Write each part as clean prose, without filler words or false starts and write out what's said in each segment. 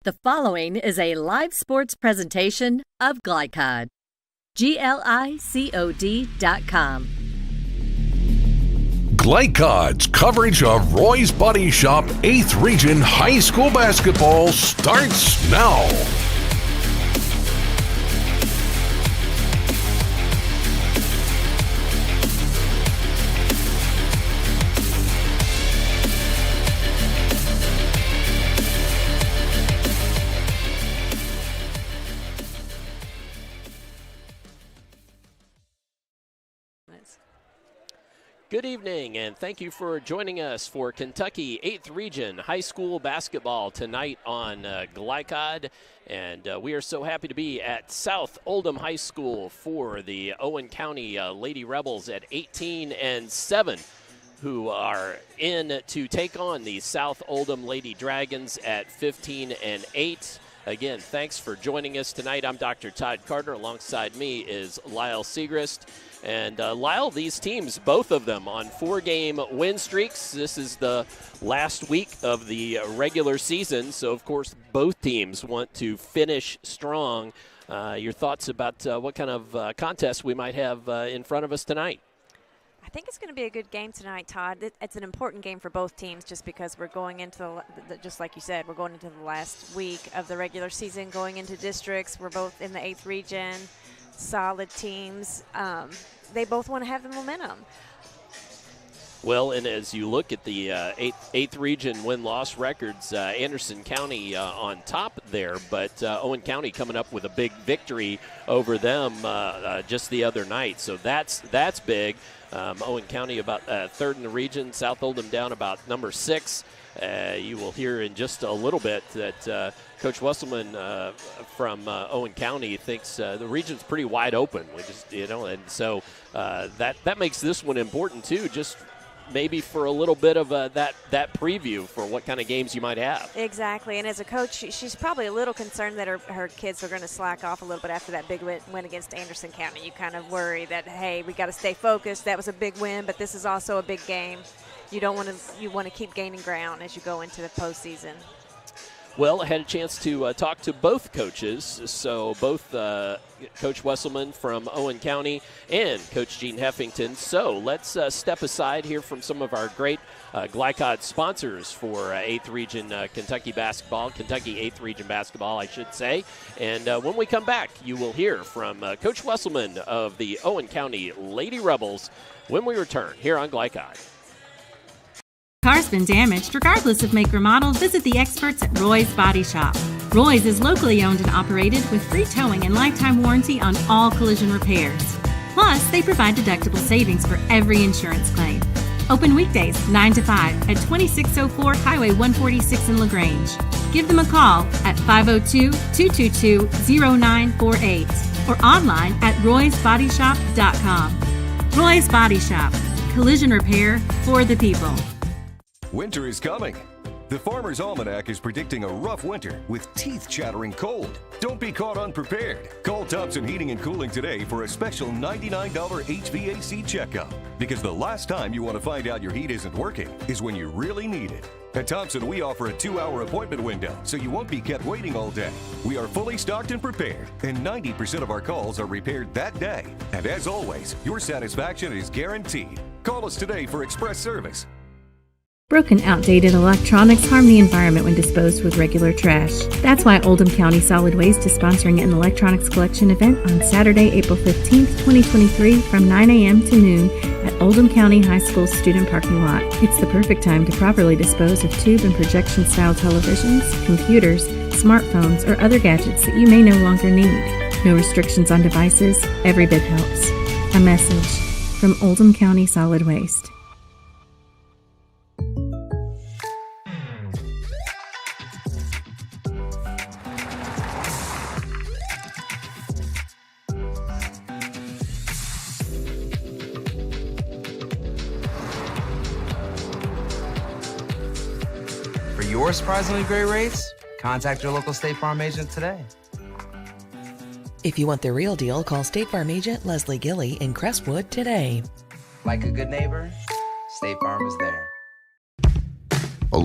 The following is a live sports presentation of Glycod. GLICOD.com. Glycod's coverage of Roy's Body Shop 8th Region High School basketball starts now. Good evening, and thank you for joining us for Kentucky 8th Region High School basketball tonight on Glycod. And we are so happy to be at South Oldham High School for the Owen County Lady Rebels at 18-7, who are in to take on the South Oldham Lady Dragons at 15-8. Again, thanks for joining us tonight. I'm Dr. Todd Carter. Alongside me is Lyle Segrist. And Lyle, these teams, both of them on 4-game win streaks. This is the last week of the regular season, so of course both teams want to finish strong. Your thoughts about what kind of contest we might have in front of us tonight? I think it's going to be a good game tonight, Todd. It's an important game for both teams just because we're going into, just like you said, we're going into the last week of the regular season, going into districts. We're both in the 8th region, solid teams. They both want to have the momentum. Well, and as you look at the 8th region win-loss records, Anderson County on top there, but Owen County coming up with a big victory over them just the other night. So that's big. Owen County about third in the region, South Oldham down about number 6. You will hear in just a little bit that Coach Wesselman from Owen County thinks the region's pretty wide open. We just, and so that makes this one important too. Just maybe for a little bit of that preview for what kind of games you might have. Exactly, and as a coach, she's probably a little concerned that her kids are going to slack off a little bit after that big win against Anderson County. You kind of worry that, hey, we got to stay focused. That was a big win, but this is also a big game. You want to keep gaining ground as you go into the postseason. Well, I had a chance to talk to both coaches, so both Coach Wesselman from Owen County and Coach Gene Heffington. So let's step aside here from some of our great Glycod sponsors for 8th Region Kentucky 8th Region basketball, I should say. And when we come back, you will hear from Coach Wesselman of the Owen County Lady Rebels when we return here on Glycod. Car's been damaged. Regardless of make or model, visit the experts at Roy's Body Shop. Roy's is locally owned and operated with free towing and lifetime warranty on all collision repairs. Plus, they provide deductible savings for every insurance claim. Open weekdays 9 to 5 at 2604 Highway 146 in LaGrange. Give them a call at 502-222-0948 or online at roysbodyshop.com. Roy's Body Shop. Collision repair for the people. Winter is coming. The Farmer's Almanac is predicting a rough winter with teeth-chattering cold. Don't be caught unprepared. Call Thompson Heating and Cooling today for a special $99 HVAC checkup. Because the last time you want to find out your heat isn't working is when you really need it. At Thompson, we offer a 2-hour appointment window, so you won't be kept waiting all day. We are fully stocked and prepared, and 90% of our calls are repaired that day. And as always, your satisfaction is guaranteed. Call us today for express service. Broken, outdated electronics harm the environment when disposed with regular trash. That's why Oldham County Solid Waste is sponsoring an electronics collection event on Saturday, April 15th, 2023 from 9 a.m. to noon at Oldham County High School student parking lot. It's the perfect time to properly dispose of tube and projection-style televisions, computers, smartphones, or other gadgets that you may no longer need. No restrictions on devices. Every bit helps. A message from Oldham County Solid Waste. For your surprisingly great rates, contact your local State Farm agent today. If you want the real deal, call State Farm agent Leslie Gilly in Crestwood today. Like a good neighbor, State Farm is there.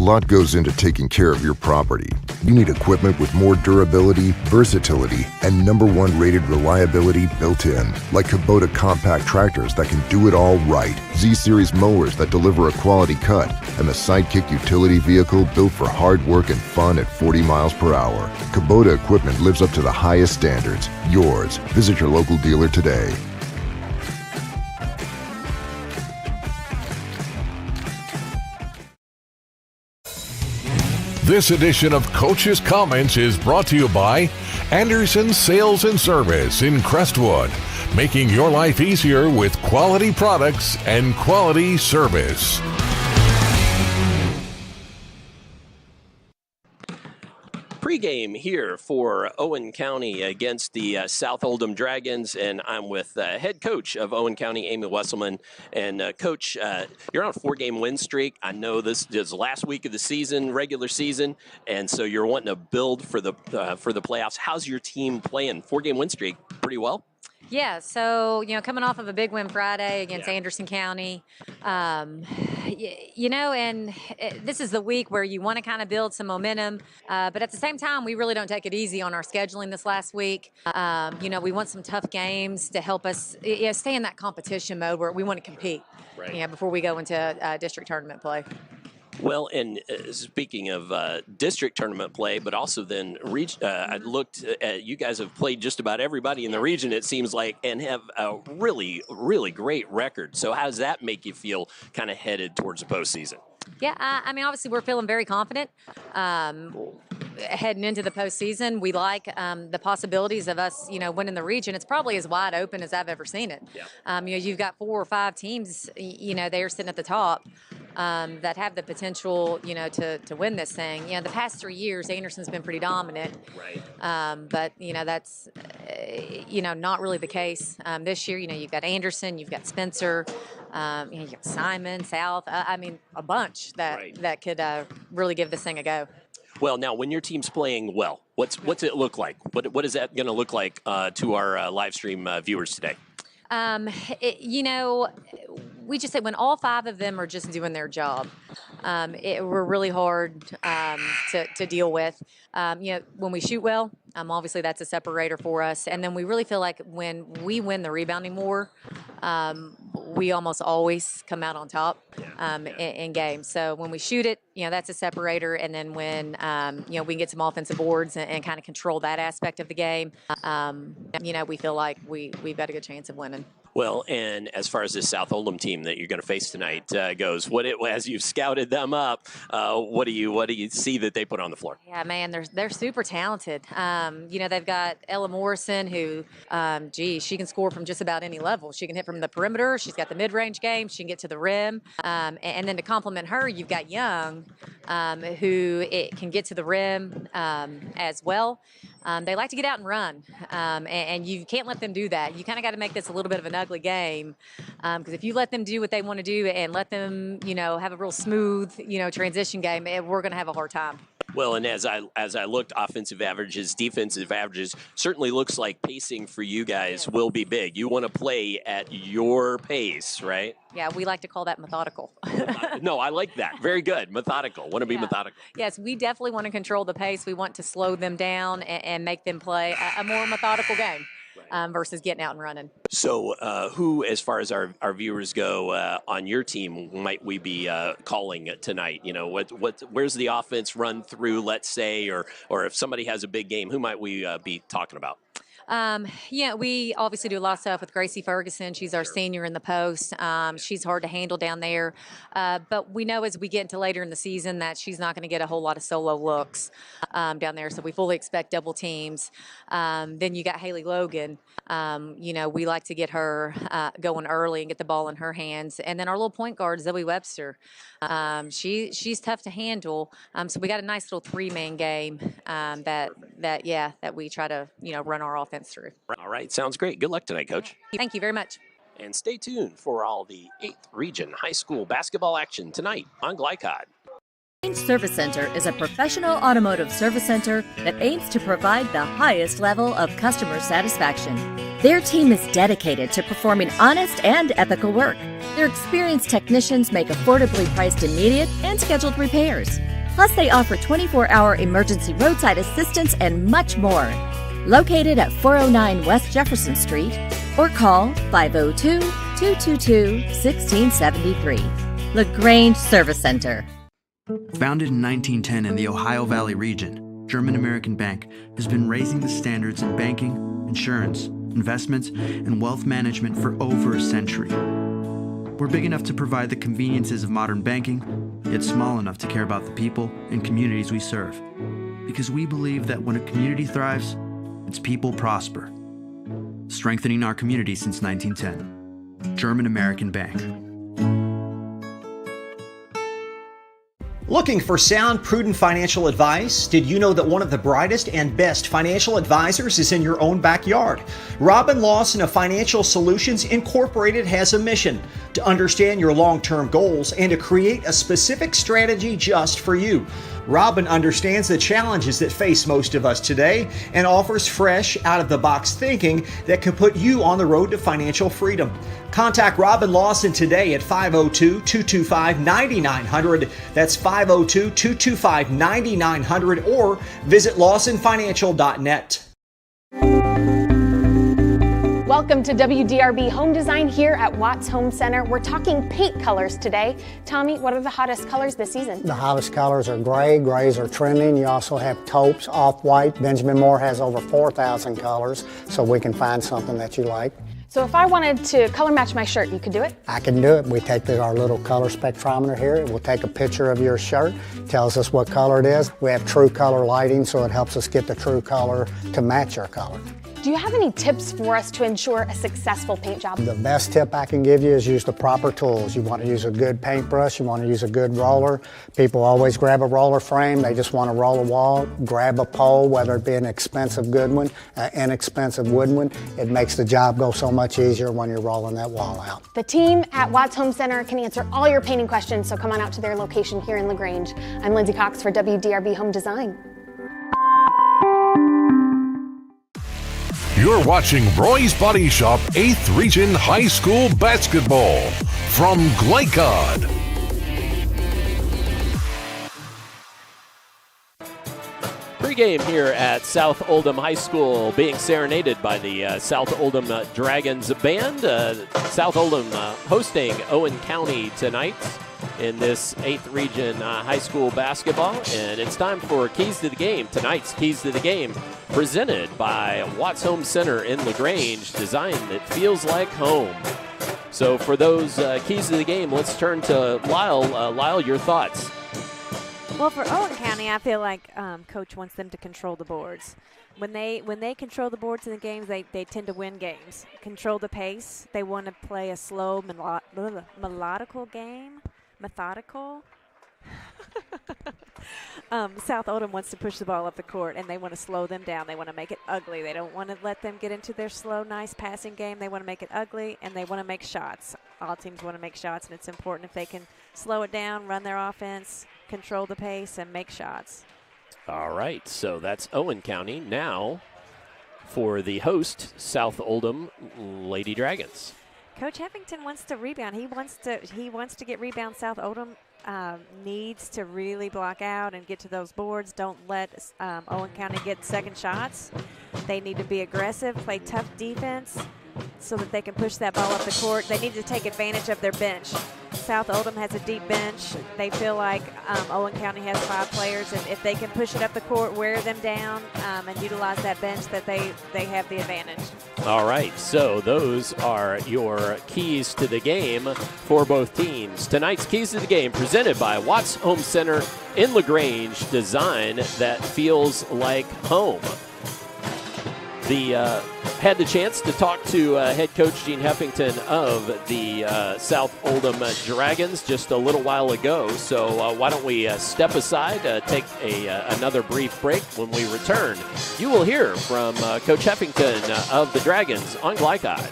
lot goes into taking care of your property. You need equipment with more durability, versatility, and #1 rated reliability built in, like Kubota compact tractors that can do it all right, Z-Series mowers that deliver a quality cut, and the Sidekick utility vehicle built for hard work and fun at 40 miles per hour. Kubota equipment lives up to the highest standards. Yours. Visit your local dealer today. This edition of Coach's Comments is brought to you by Anderson Sales and Service in Crestwood, making your life easier with quality products and quality service. Pre-game here for Owen County against the South Oldham Dragons, and I'm with head coach of Owen County, Amy Wesselman. And Coach, you're on a 4-game win streak. I know this is last week of the season, regular season, and so you're wanting to build for the playoffs. How's your team playing? 4-game win streak, pretty well. Yeah, so, coming off of a big win Friday against Anderson County, and this is the week where you want to kind of build some momentum, but at the same time, we really don't take it easy on our scheduling this last week. We want some tough games to help us stay in that competition mode where we want to compete before we go into district tournament play. Well, and speaking of district tournament play, but also then I looked at you guys have played just about everybody in the region, it seems like, and have a really, really great record. So how does that make you feel kind of headed towards the postseason? Yeah, obviously we're feeling very confident heading into the postseason. We like the possibilities of us, winning the region. It's probably as wide open as I've ever seen it. Yeah. You've got 4 or 5 teams, they're sitting at the top that have the potential, to win this thing. The past 3 years, Anderson's been pretty dominant. Right. But, that's, not really the case. This year, you've got Anderson, you've got Spencer, you've got Simon, South, a bunch that could really give this thing a go. Well, now, when your team's playing well, what's it look like? What is that going to look like to our live stream viewers today? We just say when all 5 of them are just doing their job, we're really hard to deal with. When we shoot well, obviously that's a separator for us. And then we really feel like when we win the rebounding war, we almost always come out on top in games. So when we shoot it, that's a separator. And then when, we can get some offensive boards and kind of control that aspect of the game, we feel like we've got a good chance of winning. Well, and as far as this South Oldham team that you're going to face tonight goes, as you've scouted them up, what do you see that they put on the floor? Yeah, man, they're super talented. They've got Ella Morrison, who, she can score from just about any level. She can hit from the perimeter. She's got the mid-range game. She can get to the rim. And then to complement her, you've got Young, who can get to the rim as well. They like to get out and run, and you can't let them do that. You kind of got to make this a little bit of an ugly game, because if you let them do what they want to do and let them, have a real smooth, transition game, we're going to have a hard time. Well, and as I looked, offensive averages, defensive averages, certainly looks like pacing for you guys will be big. You want to play at your pace, right? Yeah, we like to call that methodical. No, I like that. Very good. Methodical. Want to be methodical. Yes, we definitely want to control the pace. We want to slow them down and make them play a more methodical game. Versus getting out and running. So who, as far as our viewers go, on your team might we be calling tonight? Where's the offense run through, let's say, or if somebody has a big game, who might we be talking about? We obviously do a lot of stuff with Gracie Ferguson. She's our senior in the post. She's hard to handle down there. But we know as we get into later in the season that she's not going to get a whole lot of solo looks down there. So we fully expect double teams. Then you got Haley Logan. We like to get her going early and get the ball in her hands. And then our little point guard, Zoe Webster. She's tough to handle. So we got a nice little 3-man game that we try to, run our offense through. All right. Sounds great. Good luck tonight, Coach. Thank you very much. And stay tuned for all the 8th Region High School basketball action tonight on Glycod. Range Service Center is a professional automotive service center that aims to provide the highest level of customer satisfaction. Their team is dedicated to performing honest and ethical work. Their experienced technicians make affordably priced immediate and scheduled repairs. Plus, they offer 24-hour emergency roadside assistance and much more. Located at 409 West Jefferson Street, or call 502-222-1673. LaGrange Service Center. Founded in 1910 in the Ohio Valley region, German American Bank has been raising the standards in banking, insurance, investments, and wealth management for over a century. We're big enough to provide the conveniences of modern banking, yet small enough to care about the people and communities we serve. Because we believe that when a community thrives, its people prosper. Strengthening our community since 1910. German American Bank. Looking for sound, prudent financial advice? Did you know that one of the brightest and best financial advisors is in your own backyard? Robin Lawson of Financial Solutions Incorporated has a mission to understand your long-term goals and to create a specific strategy just for you. Robin understands the challenges that face most of us today and offers fresh, out-of-the-box thinking that can put you on the road to financial freedom. Contact Robin Lawson today at 502-225-9900. That's 502-225-9900 or visit lawsonfinancial.net. Welcome to WDRB Home Design here at Watts Home Center. We're talking paint colors today. Tommy, what are the hottest colors this season? The hottest colors are gray. Grays are trending. You also have taupes, off-white. Benjamin Moore has over 4,000 colors, so we can find something that you like. So if I wanted to color match my shirt, you could do it? I can do it. We take our little color spectrometer here. It will take a picture of your shirt, tells us what color it is. We have true color lighting, so it helps us get the true color to match your color. Do you have any tips for us to ensure a successful paint job? The best tip I can give you is use the proper tools. You want to use a good paintbrush, you want to use a good roller. People always grab a roller frame, they just want to roll a wall. Grab a pole, whether it be an expensive good one, an inexpensive wooden one. It makes the job go so much easier when you're rolling that wall out. The team at Watts Home Center can answer all your painting questions, so come on out to their location here in LaGrange. I'm Lindsay Cox for WDRB Home Design. You're watching Roy's Body Shop 8th Region High School Basketball from Glycod. Pre-game here at South Oldham High School, being serenaded by the South Oldham Dragons Band. South Oldham hosting Owen County tonight in this 8th Region High School basketball. And it's time for Keys to the Game. Tonight's Keys to the Game presented by Watts Home Center in LaGrange, design that feels like home. So for those keys to the game, let's turn to Lyle. Lyle, your thoughts? Well, for Owen County, I feel like Coach wants them to control the boards. When they control the boards in the games, they tend to win games. Control the pace. They want to play a slow, methodical game. South Oldham wants to push the ball up the court, and they want to slow them down. They want to make it ugly. They don't want to let them get into their slow, nice passing game. They want to make it ugly, and they want to make shots. All teams want to make shots, and it's important if they can slow it down, run their offense, control the pace, and make shots. All right, so that's Owen County. Now for the host, South Oldham Lady Dragons. Coach Heffington wants to rebound. He wants to get rebounds. South Oldham needs to really block out and get to those boards. Don't let Owen County get second shots. They need to be aggressive, play tough defense so that they can push that ball up the court. They need to take advantage of their bench. South Oldham has a deep bench. They feel like Owen County has 5 players, and if they can push it up the court, wear them down, and utilize that bench, that they have the advantage. All right, so those are your keys to the game for both teams. Tonight's keys to the game presented by Watts Home Center in LaGrange, design that feels like home. Had the chance to talk to head coach Gene Heffington of the South Oldham Dragons just a little while ago. So why don't we step aside, take another brief break. When we return, you will hear from Coach Heffington of the Dragons on Glycod.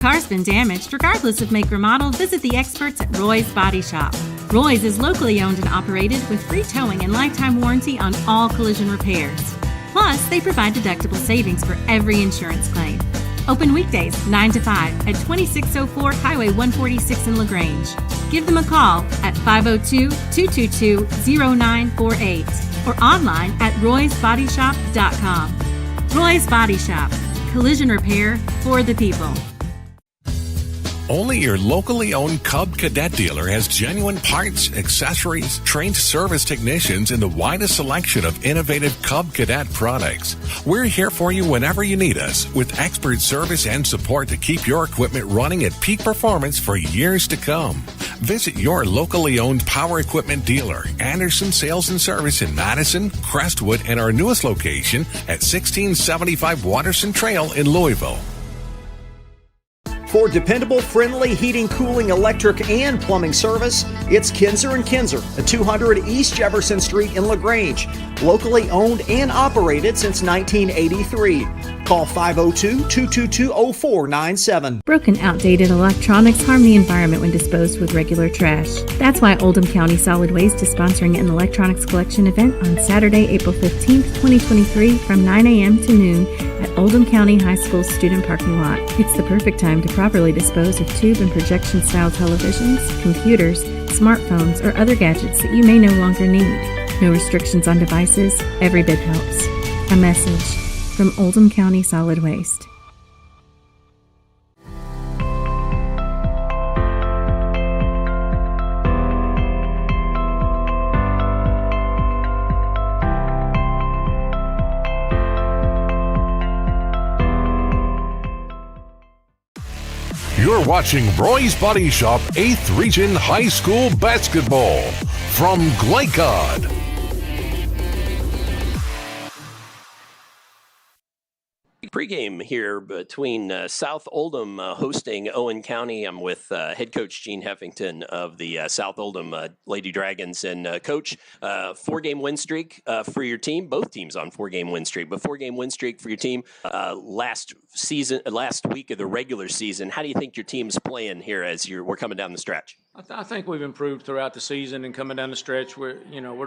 Car's been damaged. Regardless of make or model, visit the experts at Roy's Body Shop. Roy's is locally owned and operated with free towing and lifetime warranty on all collision repairs. Plus, they provide deductible savings for every insurance claim. Open weekdays 9 to 5 at 2604 Highway 146 in LaGrange. Give them a call at 502-222-0948 or online at roysbodyshop.com. Roy's Body Shop. Collision repair for the people. Only your locally owned Cub Cadet dealer has genuine parts, accessories, trained service technicians, and the widest selection of innovative Cub Cadet products. We're here for you whenever you need us, with expert service and support to keep your equipment running at peak performance for years to come. Visit your locally owned power equipment dealer, Anderson Sales and Service in Madison, Crestwood, and our newest location at 1675 Watterson Trail in Louisville. For dependable, friendly heating, cooling, electric, and plumbing service, it's Kinzer & Kinzer at 200 East Jefferson Street in LaGrange. Locally owned and operated since 1983. Call 502-222-0497. Broken, outdated electronics harm the environment when disposed with regular trash. That's why Oldham County Solid Waste is sponsoring an electronics collection event on Saturday, April 15th, 2023 from 9 a.m. to noon at Oldham County High School student parking lot. It's the perfect time to properly dispose of tube and projection style televisions, computers, smartphones, or other gadgets that you may no longer need. No restrictions on devices. Every bit helps. A message from Oldham County Solid Waste. You're watching Roy's Body Shop 8th Region High School Basketball from Glycod. Pregame here between South Oldham hosting Owen County. I'm with head coach Gene Heffington of the South Oldham Lady Dragons. And coach, 4-game win streak for your team. Both teams on 4-game win streak, but 4-game win streak for your team last week of the regular season. How do you think your team's playing here as we're coming down the stretch? I think we've improved throughout the season and coming down the stretch. We're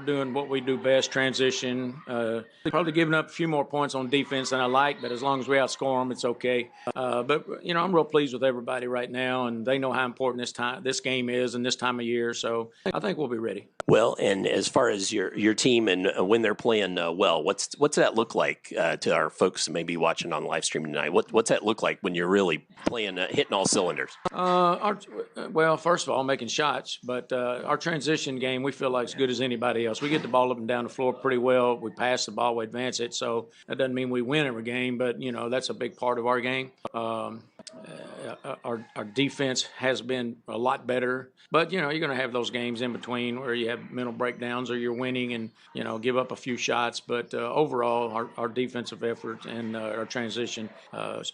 doing what we do best, transition. Probably giving up a few more points on defense than I like, but as long as we outscore them, it's okay. But I'm real pleased with everybody right now, and they know how important this game is and this time of year. So I think we'll be ready. Well, and as far as your team and when they're playing well, what's that look like to our folks maybe watching on live stream tonight? What's that look like when you're really playing, hitting all cylinders? Well, first of all, making shots, but our transition game we feel like as good as anybody else. We get the ball up and down the floor pretty well. We pass the ball, we advance it. So that doesn't mean we win every game, but that's a big part of our game. Our defense has been a lot better, but you're going to have those games in between where you have mental breakdowns or you're winning and give up a few shots. But overall, our defensive effort and our transition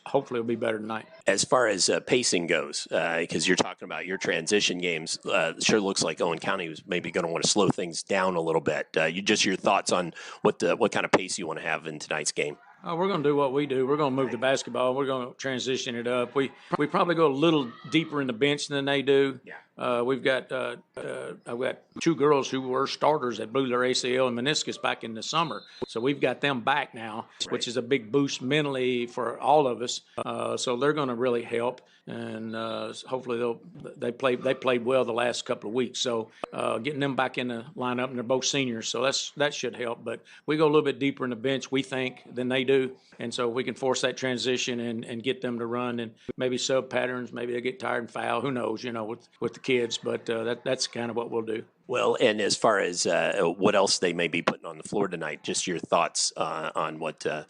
hopefully will be better tonight. As far as pacing goes, because you're talking about your transition games, sure looks like Owen County was maybe going to want to slow things down a little bit. Your thoughts on what kind of pace you want to have in tonight's game? We're going to do what we do. We're going to move the basketball. We're going to transition it up. We probably go a little deeper in the bench than they do. Yeah. I've got 2 girls who were starters that blew their ACL and meniscus back in the summer. So we've got them back now, which is a big boost mentally for all of us. So they're going to really help. And hopefully they played well the last couple of weeks. So getting them back in the lineup, and they're both seniors, so that should help. But we go a little bit deeper in the bench, we think, than they do. And so we can force that transition and get them to run and maybe sub patterns. Maybe they get tired and foul. Who knows, with the kids. But that's kind of what we'll do. Well, and as far as what else they may be putting on the floor tonight, just your thoughts on what the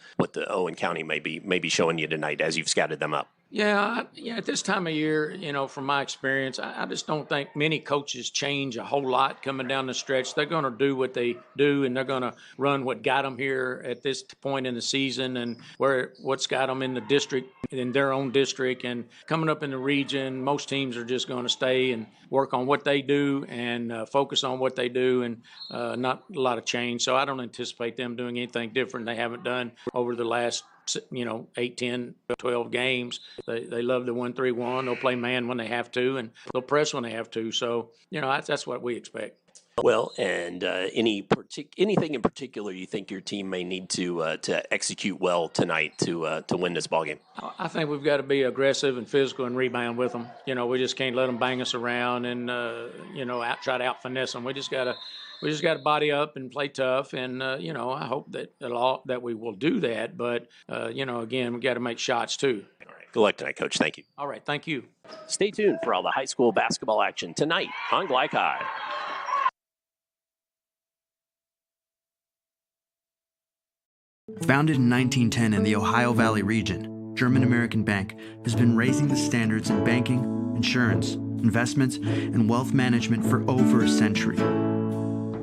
Owen County may be showing you tonight as you've scouted them up. Yeah, at this time of year, from my experience, I just don't think many coaches change a whole lot coming down the stretch. They're going to do what they do, and they're going to run what got them here at this point in the season and what's got them in the district, in their own district. And coming up in the region, most teams are just going to stay and work on what they do and focus on what they do, and not a lot of change. So I don't anticipate them doing anything different they haven't done over the last 8, 10, 12 games. They love the 1-3-1. They'll play man when they have to, and they'll press when they have to. So, that's what we expect. Well, and anything in particular you think your team may need to execute well tonight to win this ballgame? I think we've got to be aggressive and physical and rebound with them. We just can't let them bang us around and try to out finesse them. We just got to body up and play tough. And I hope that we will do that. But again, we got to make shots too. All right. Good luck tonight, Coach. Thank you. All right. Thank you. Stay tuned for all the high school basketball action tonight on Glycod. Founded in 1910 in the Ohio Valley region, German American Bank has been raising the standards in banking, insurance, investments, and wealth management for over a century.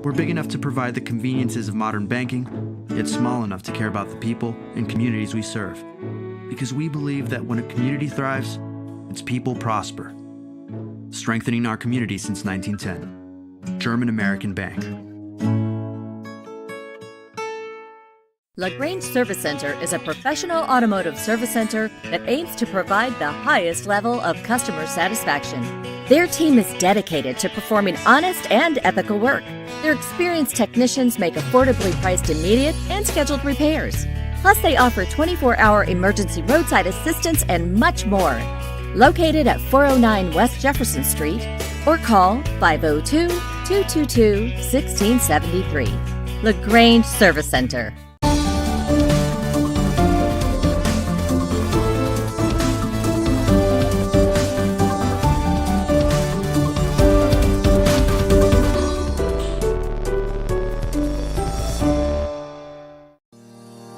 We're big enough to provide the conveniences of modern banking, yet small enough to care about the people and communities we serve. Because we believe that when a community thrives, its people prosper. Strengthening our community since 1910. German American Bank. LaGrange Service Center is a professional automotive service center that aims to provide the highest level of customer satisfaction. Their team is dedicated to performing honest and ethical work. Their experienced technicians make affordably priced immediate and scheduled repairs. Plus, they offer 24-hour emergency roadside assistance and much more. Located at 409 West Jefferson Street or call 502-222-1673. LaGrange Service Center.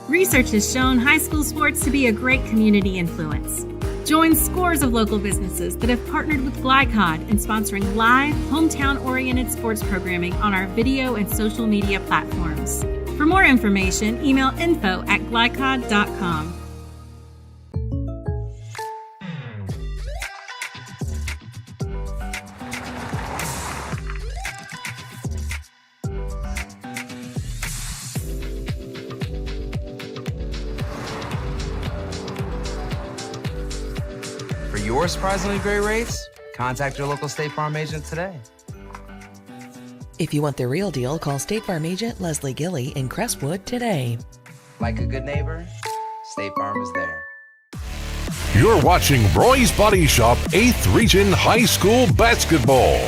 Research has shown high school sports to be a great community influence. Join scores of local businesses that have partnered with Glycod in sponsoring live, hometown-oriented sports programming on our video and social media platforms. For more information, email info@glycod.com. For your surprisingly great rates, contact your local State Farm agent today. If you want the real deal, call State Farm agent Leslie Gilly in Crestwood today. Like a good neighbor, State Farm is there. You're watching Roy's Body Shop 8th Region High School Basketball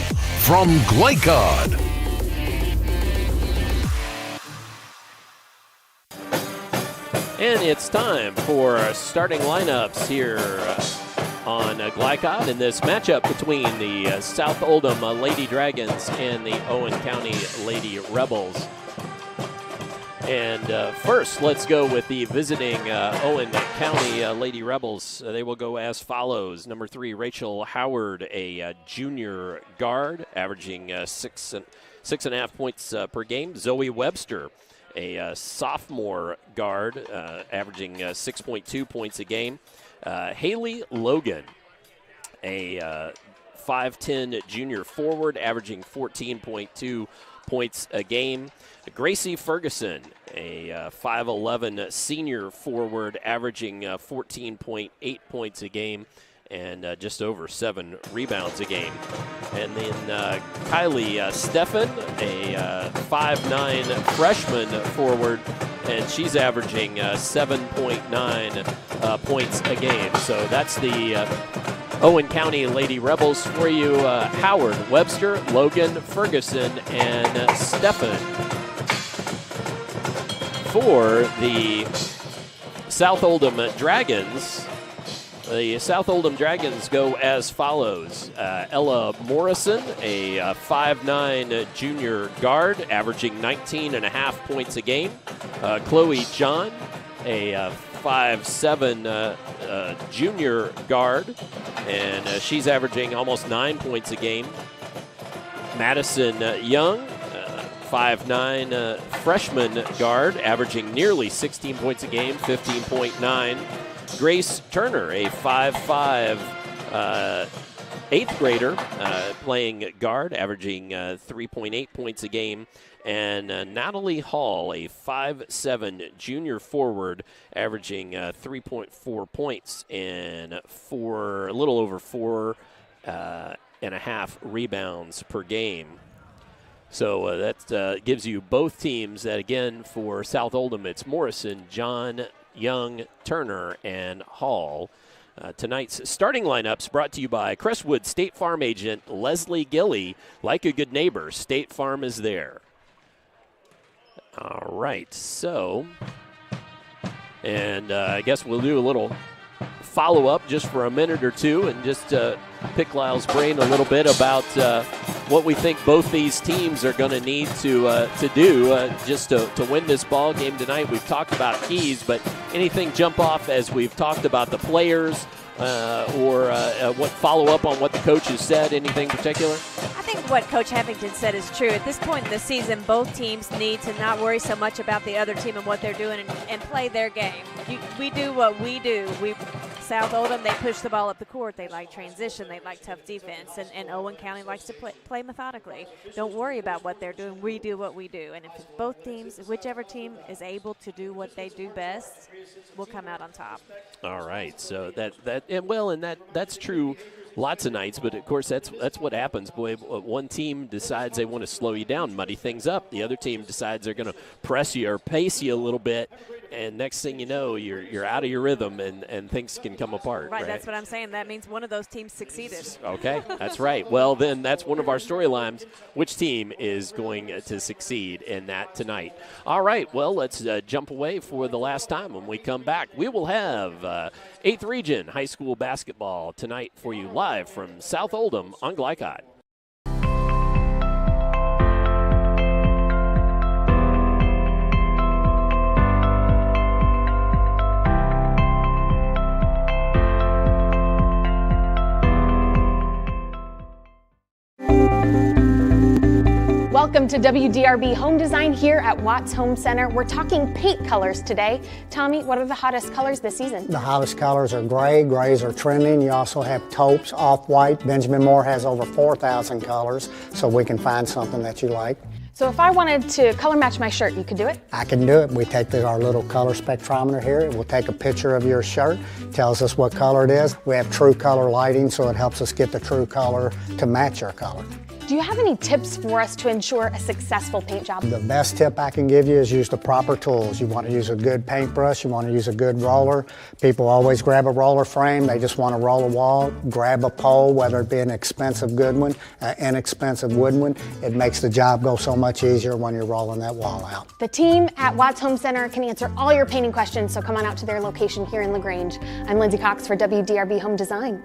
from Glycod. And it's time for starting lineups here on Glycod in this matchup between the South Oldham Lady Dragons and the Owen County Lady Rebels. And first, let's go with the visiting Owen County Lady Rebels. They will go as follows. Number 3, Rachel Howard, a junior guard, averaging 6.5 points per game. Zoe Webster, a sophomore guard, averaging 6.2 points a game. Haley Logan, a 5'10 junior forward, averaging 14.2 points a game. Gracie Ferguson, a 5'11 senior forward, averaging 14.8 points a game and just over 7 rebounds a game. And then Kylie Steffen, a 5'9 freshman forward, and she's averaging 7.9 points a game. So that's the Owen County Lady Rebels for you. Howard, Webster, Logan, Ferguson, and Steffen. For the South Oldham Dragons, the South Oldham Dragons go as follows. Ella Morrison, a 5'9 junior guard, averaging 19.5 points a game. Chloe John, a 5'7 junior guard, and she's averaging almost 9 points a game. Madison Young, 5'9 freshman guard, averaging nearly 16 points a game, 15.9. Grace Turner, a 5'5 eighth grader, playing guard, averaging 3.8 points a game. And Natalie Hall, a 5'7 junior forward, averaging 3.4 points and a little over 4.5 rebounds per game. So that gives you both teams. That again for South Oldham, it's Morrison, John, Young, Turner, and Hall. Tonight's starting lineups brought to you by Crestwood State Farm agent Leslie Gilly. Like a good neighbor, State Farm is there. All right, so, and I guess we'll do a little follow-up just for a minute or two and just pick Lyle's brain a little bit about what we think both these teams are going to need to do just to win this ball game tonight. We've talked about keys, but anything jump off as we've talked about the players or what follow up on what the coach has said? Anything particular? I think what Coach Heffington said is true. At this point in the season, both teams need to not worry so much about the other team and what they're doing and play their game. We do what we do. South Oldham, they push the ball up the court. They like transition. They like tough defense. And Owen County likes to play methodically. Don't worry about what they're doing. We do what we do. And if both teams, whichever team is able to do what they do best, will come out on top. All right. So that's true lots of nights, but of course that's what happens. Boy, one team decides they want to slow you down, muddy things up. The other team decides they're going to press you or pace you a little bit, and next thing you know, you're out of your rhythm and things can come apart. Right, that's what I'm saying. That means one of those teams succeeded. Okay, that's right. Well, then that's one of our storylines. Which team is going to succeed in that tonight? All right, well, let's jump away for the last time. When we come back, we will have 8th Region High School basketball tonight for you live from South Oldham on Glycod. Welcome to WDRB Home Design here at Watts Home Center. We're talking paint colors today. Tommy, what are the hottest colors this season? The hottest colors are gray. Grays are trending. You also have taupes, off-white. Benjamin Moore has over 4,000 colors, so we can find something that you like. So if I wanted to color match my shirt, you could do it? I can do it. We take our little color spectrometer here. We'll take a picture of your shirt, tells us what color it is. We have true color lighting, so it helps us get the true color to match your color. Do you have any tips for us to ensure a successful paint job? The best tip I can give you is use the proper tools. You want to use a good paintbrush, you want to use a good roller. People always grab a roller frame, they just want to roll a wall. Grab a pole, whether it be an expensive good one, inexpensive wood one. It makes the job go so much easier when you're rolling that wall out. The team at Watts Home Center can answer all your painting questions, so come on out to their location here in LaGrange. I'm Lindsay Cox for WDRB Home Design.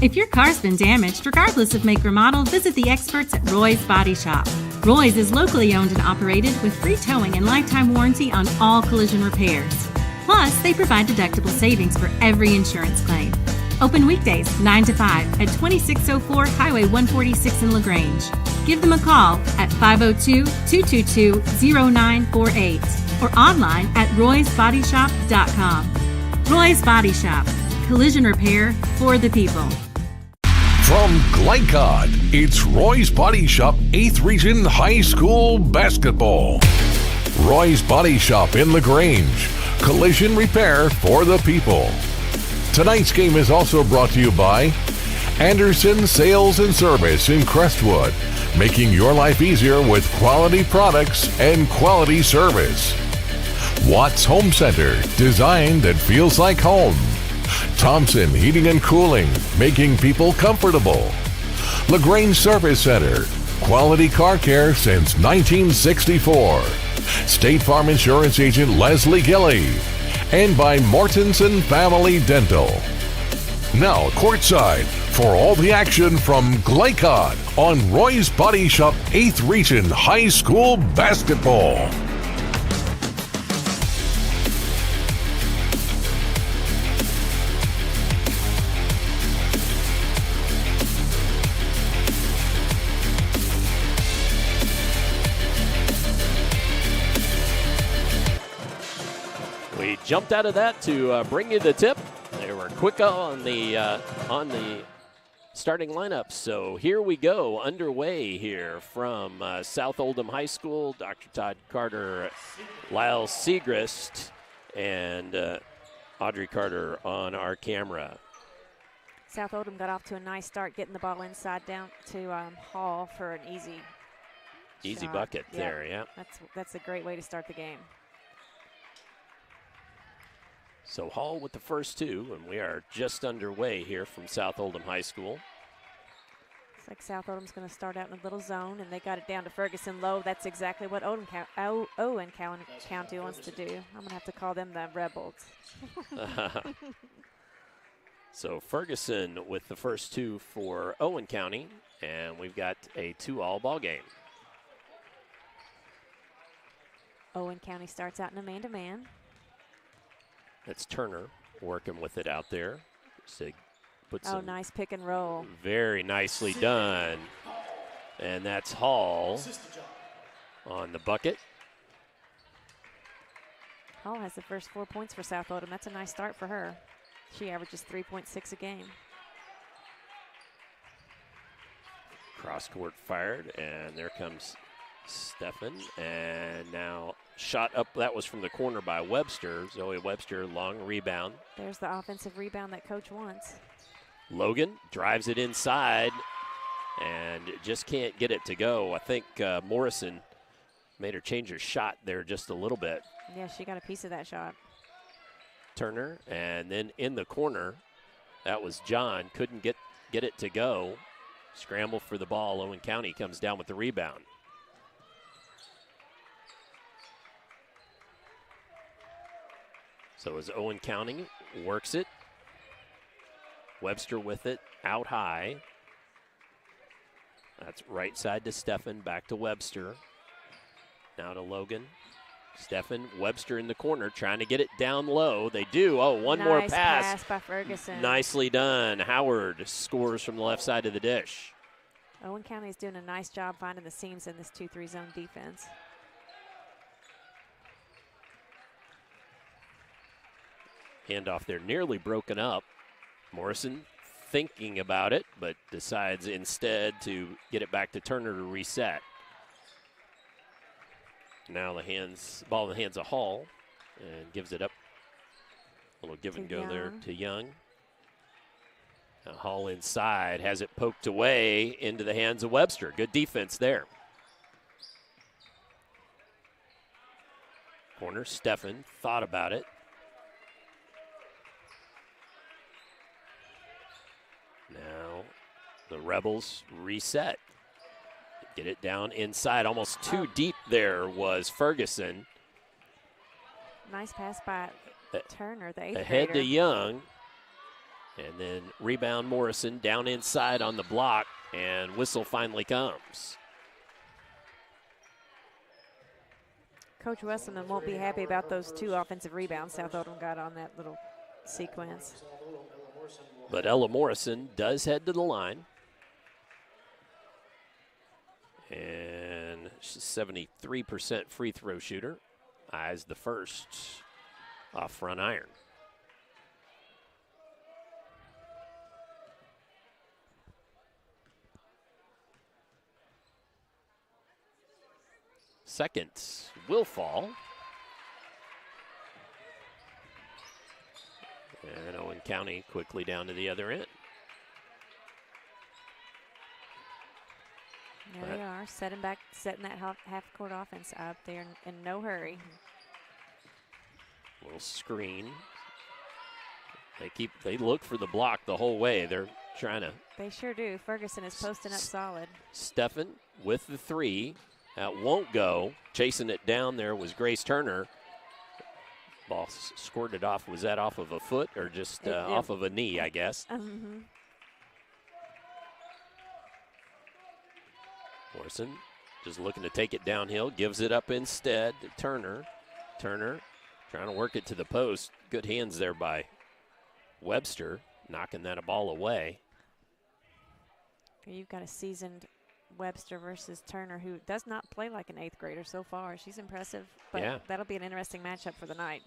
If your car's been damaged, regardless of make or model, visit the experts at Roy's Body Shop. Roy's is locally owned and operated with free towing and lifetime warranty on all collision repairs. Plus, they provide deductible savings for every insurance claim. Open weekdays 9 to 5 at 2604 Highway 146 in LaGrange. Give them a call at 502-222-0948 or online at roysbodyshop.com. Roy's Body Shop. Collision repair for the people. From Glycod, it's Roy's Body Shop 8th Region High School basketball. Roy's Body Shop in LaGrange. Collision repair for the people. Tonight's game is also brought to you by Anderson Sales and Service in Crestwood, making your life easier with quality products and quality service. Watts Home Center, design that feels like home. Thompson Heating and Cooling, making people comfortable. LaGrange Service Center, quality car care since 1964. State Farm Insurance Agent Leslie Gilly. And by Mortensen Family Dental. Now courtside for all the action from Glycod on Roy's Body Shop 8th Region High School basketball. Jumped out of that to bring you the tip. They were quick on the starting lineup. So here we go, underway here from South Oldham High School. Dr. Todd Carter, Lyle Segrist, and Audrey Carter on our camera. South Oldham got off to a nice start, getting the ball inside down to Hall for an easy shot. Bucket there, yeah. That's a great way to start the game. So Hall with the first two, and we are just underway here from South Oldham High School. Looks like South Oldham's going to start out in a little zone, and they got it down to Ferguson low. That's exactly what Owen County wants to do. I'm going to have to call them the Rebels. So Ferguson with the first two for Owen County, and we've got a 2-all ball game. Owen County starts out in a man-to-man. That's Turner working with it out there. So Nice pick and roll. Very nicely done. And that's Hall on the bucket. Hall has the first 4 points for South Oldham. That's a nice start for her. She averages 3.6 a game. Cross court fired, and there comes Stefan. And now shot up, that was from the corner by Webster. Zoe Webster, long rebound. There's the offensive rebound that coach wants. Logan drives it inside and just can't get it to go. I think Morrison made her change her shot there just a little bit. Yeah, she got a piece of that shot. Turner, and then in the corner, that was John. Couldn't get it to go. Scramble for the ball. Owen County comes down with the rebound. So as Owen County works it, Webster with it, out high. That's right side to Stefan, back to Webster. Now to Logan. Stefan, Webster in the corner, trying to get it down low. They do. Oh, one more pass. Nice pass by Ferguson. Nicely done. Howard scores from the left side of the dish. Owen County is doing a nice job finding the seams in this 2-3 zone defense. Handoff there nearly broken up. Morrison thinking about it, but decides instead to get it back to Turner to reset. Now ball in the hands of Hall, and gives it up. A little give and go there to Young. Now Hall inside, has it poked away into the hands of Webster. Good defense there. Corner, Stefan thought about it. Now the Rebels reset. Get it down inside, almost too deep there was Ferguson. Nice pass by Turner, the 8th Ahead grader. to Young. And then rebound Morrison down inside on the block, and whistle finally comes. Coach Wesselman won't be happy about those 2 offensive rebounds South Oldham got on that little sequence. But Ella Morrison does head to the line. And she's 73% free throw shooter. Eyes the first off front iron. Second will fall. And Owen County quickly down to the other end. There they are, setting that half-court offense up there in no hurry. Little screen. They look for the block the whole way. They're trying to. They sure do. Ferguson is posting up solid. Stefan with the 3. That won't go. Chasing it down there was Grace Turner. Ball squirted off. Was that off of a foot or just off of a knee, I guess? Mm-hmm. Morrison just looking to take it downhill. Gives it up instead to Turner. Turner trying to work it to the post. Good hands there by Webster, knocking that ball away. You've got a seasoned Webster versus Turner, who does not play like an 8th grader so far. She's impressive, but yeah, that'll be an interesting matchup for the night.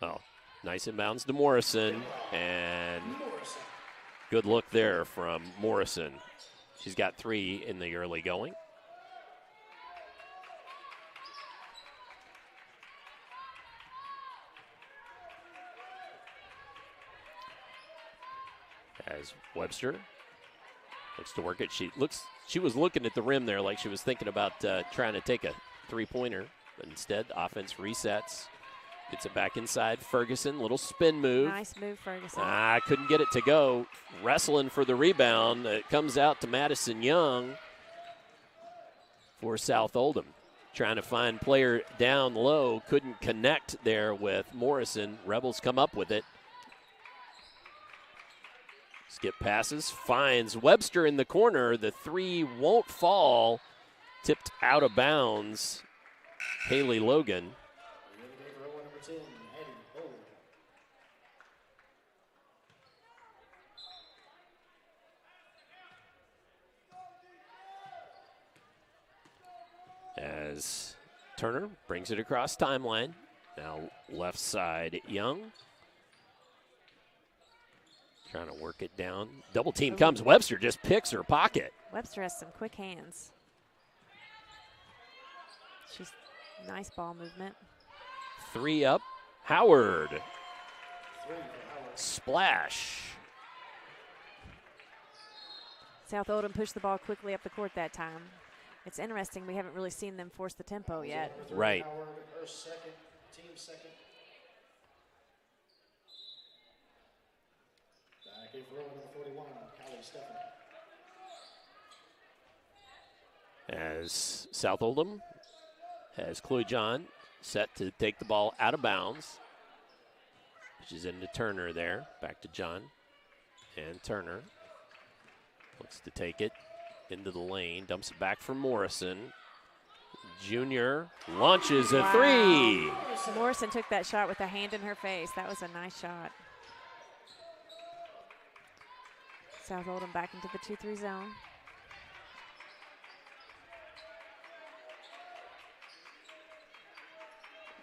Oh, nice inbounds to Morrison, and good look there from Morrison. She's got 3 in the early going. As Webster looks to work it. She was looking at the rim there like she was thinking about trying to take a three-pointer, but instead offense resets. Gets it back inside. Ferguson, little spin move. Nice move, Ferguson. Couldn't get it to go. Wrestling for the rebound. It comes out to Madison Young for South Oldham. Trying to find player down low. Couldn't connect there with Morrison. Rebels come up with it. Skip passes. Finds Webster in the corner. The three won't fall. Tipped out of bounds. Haley Logan. As Turner brings it across timeline. Now left side, Young. Trying to work it down. Double team comes. Webster just picks her pocket. Webster has some quick hands. She's nice ball movement. Three up. Howard. Splash. South Oldham pushed the ball quickly up the court that time. It's interesting, we haven't really seen them force the tempo yet. Right. Her second, team second. Back in for number 41, Callie Stephanie. As South Oldham has Chloe John set to take the ball out of bounds. She's into Turner there. Back to John. And Turner looks to take it into the lane. Dumps it back for Morrison. Junior launches a three. Morrison took that shot with a hand in her face. That was a nice shot. South Oldham back into the 2-3 zone.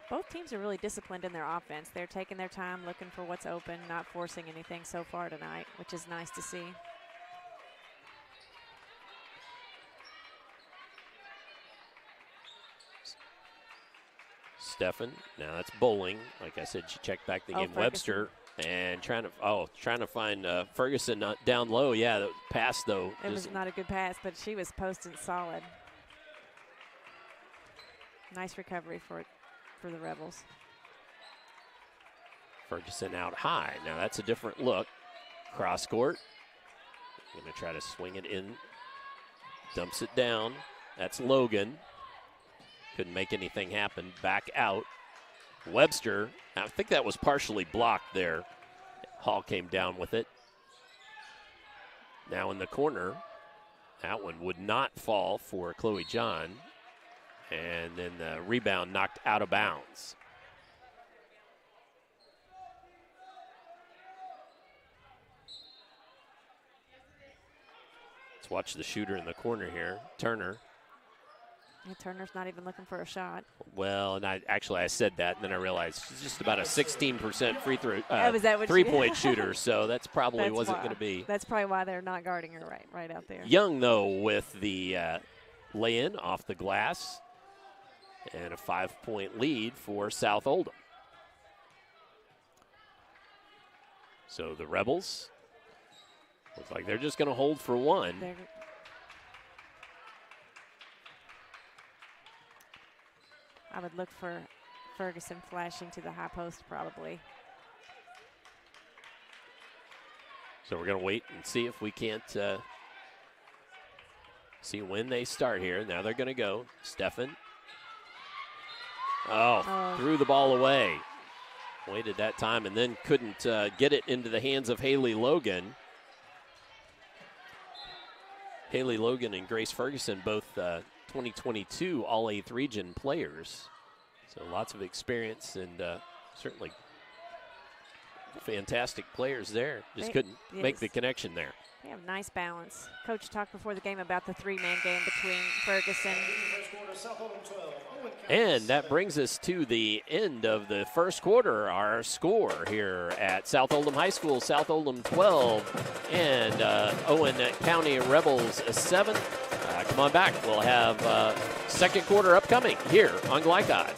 Both teams are really disciplined in their offense. They're taking their time, looking for what's open, not forcing anything so far tonight, which is nice to see. Stephan, now that's Bowling. Like I said, she checked back the game. Ferguson. Webster and trying to find Ferguson down low. Yeah, the pass though. It was not a good pass, but she was posting solid. Nice recovery for the Rebels. Ferguson out high. Now that's a different look. Cross court. Going to try to swing it in. Dumps it down. That's Logan. Couldn't make anything happen. Back out. Webster. I think that was partially blocked there. Hall came down with it. Now in the corner. That one would not fall for Chloe John. And then the rebound knocked out of bounds. Let's watch the shooter in the corner here, Turner. And Turner's not even looking for a shot. Well, and I said that, and then I realized she's just about a 16% free throw three-point shooter, so that's probably wasn't going to be. That's probably why they're not guarding her right out there. Young, though, with the lay-in off the glass, and a 5-point lead for South Oldham. So the Rebels look like they're just going to hold for one. I would look for Ferguson flashing to the high post probably. So we're going to wait and see if we can't see when they start here. Now they're going to go. Stephan. Threw the ball away. Waited that time and then couldn't get it into the hands of Haley Logan. Haley Logan and Grace Ferguson, both 2022 All-8th Region players. So lots of experience and certainly fantastic players there. Just couldn't make the connection there. They have nice balance. Coach talked before the game about the three-man game between Ferguson. And that brings us to the end of the first quarter. Our score here at South Oldham High School, South Oldham 12 and Owen County Rebels 7. Come on back. We'll have second quarter upcoming here on Glycod.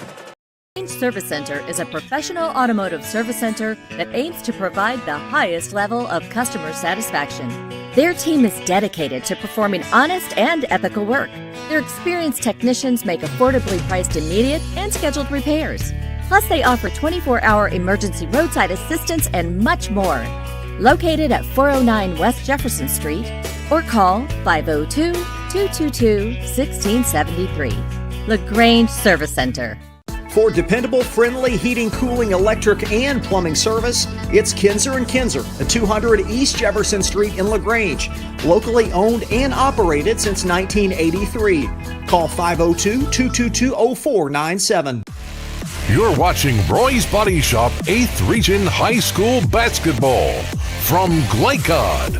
Service Center is a professional automotive service center that aims to provide the highest level of customer satisfaction. Their team is dedicated to performing honest and ethical work. Their experienced technicians make affordably priced immediate and scheduled repairs. Plus, they offer 24-hour emergency roadside assistance and much more. Located at 409 West Jefferson Street, or call 502-222-1673. LaGrange Service Center. For dependable, friendly heating, cooling, electric, and plumbing service, it's Kinzer & Kinzer at 200 East Jefferson Street in LaGrange. Locally owned and operated since 1983. Call 502-222-0497. You're watching Roy's Body Shop 8th Region High School Basketball from Glycod.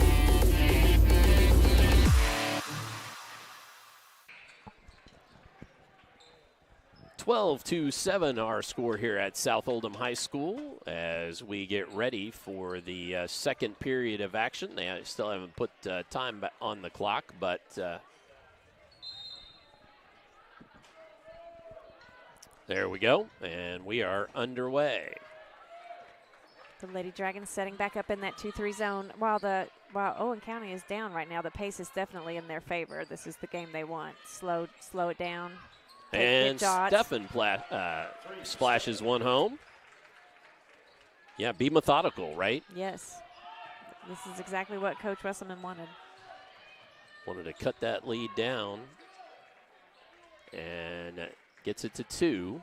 (12-7) our score here at South Oldham High School as we get ready for the second period of action. They still haven't put time on the clock, but there we go, and we are underway. The Lady Dragons setting back up in that 2-3 zone. While Owen County is down right now, the pace is definitely in their favor. This is the game they want. Slow it down. And Stefan splashes one home. Yeah, be methodical, right? Yes. This is exactly what Coach Wesselman wanted. Wanted to cut that lead down. And gets it to 2.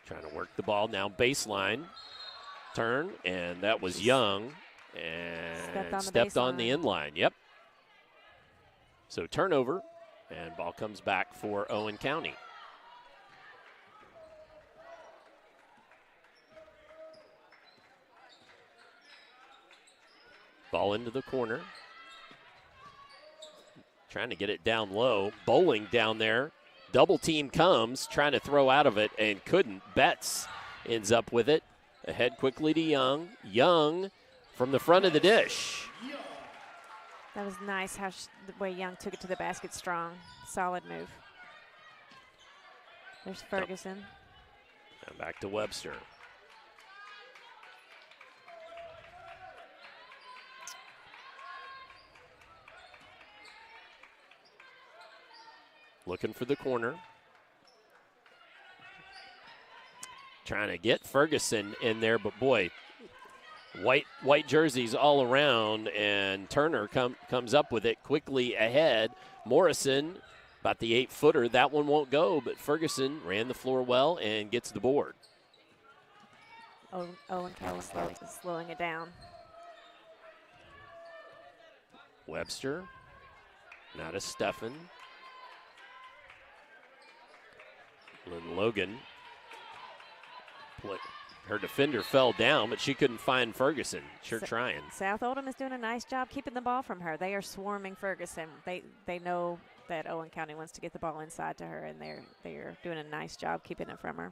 Trying to work the ball now, baseline. Turn, and that was Young, and stepped on the inline. Yep. So turnover, and ball comes back for Owen County. Ball into the corner. Trying to get it down low. Bowling down there. Double team comes, trying to throw out of it, and couldn't. Betts ends up with it. Ahead quickly to Young. Young from the front of the dish. That was nice how the way Young took it to the basket strong. Solid move. There's Ferguson. And back to Webster. Looking for the corner. Trying to get Ferguson in there, but boy, white jerseys all around, and Turner comes up with it quickly ahead. Morrison, about the 8-footer, that one won't go, but Ferguson ran the floor well and gets the board. Owen County slowing it down. Webster, now to Stefan. Lynn Logan. Her defender fell down, but she couldn't find Ferguson. Sure trying. South Oldham is doing a nice job keeping the ball from her. They are swarming Ferguson. They know that Owen County wants to get the ball inside to her, and they're doing a nice job keeping it from her.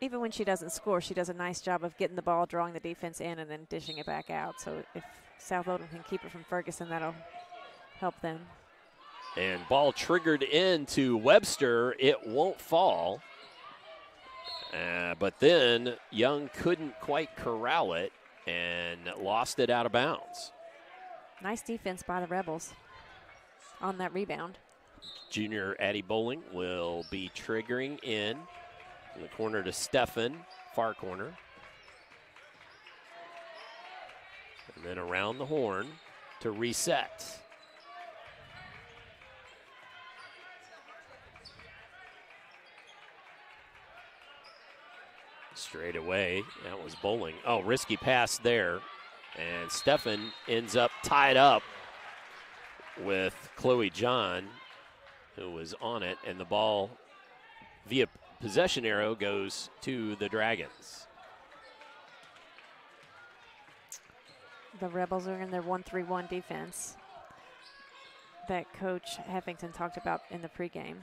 Even when she doesn't score, she does a nice job of getting the ball, drawing the defense in, and then dishing it back out. So if South Oldham can keep it from Ferguson, that'll help them. And ball triggered into Webster. It won't fall. But then Young couldn't quite corral it and lost it out of bounds. Nice defense by the Rebels on that rebound. Junior Addie Bowling will be triggering in the corner to Stefan, far corner. And then around the horn to reset. Straight away, that was Bowling. Oh, risky pass there. And Stefan ends up tied up with Chloe John, who was on it, and the ball via possession arrow goes to the Dragons. The Rebels are in their 1-3-1 defense that Coach Heffington talked about in the pregame.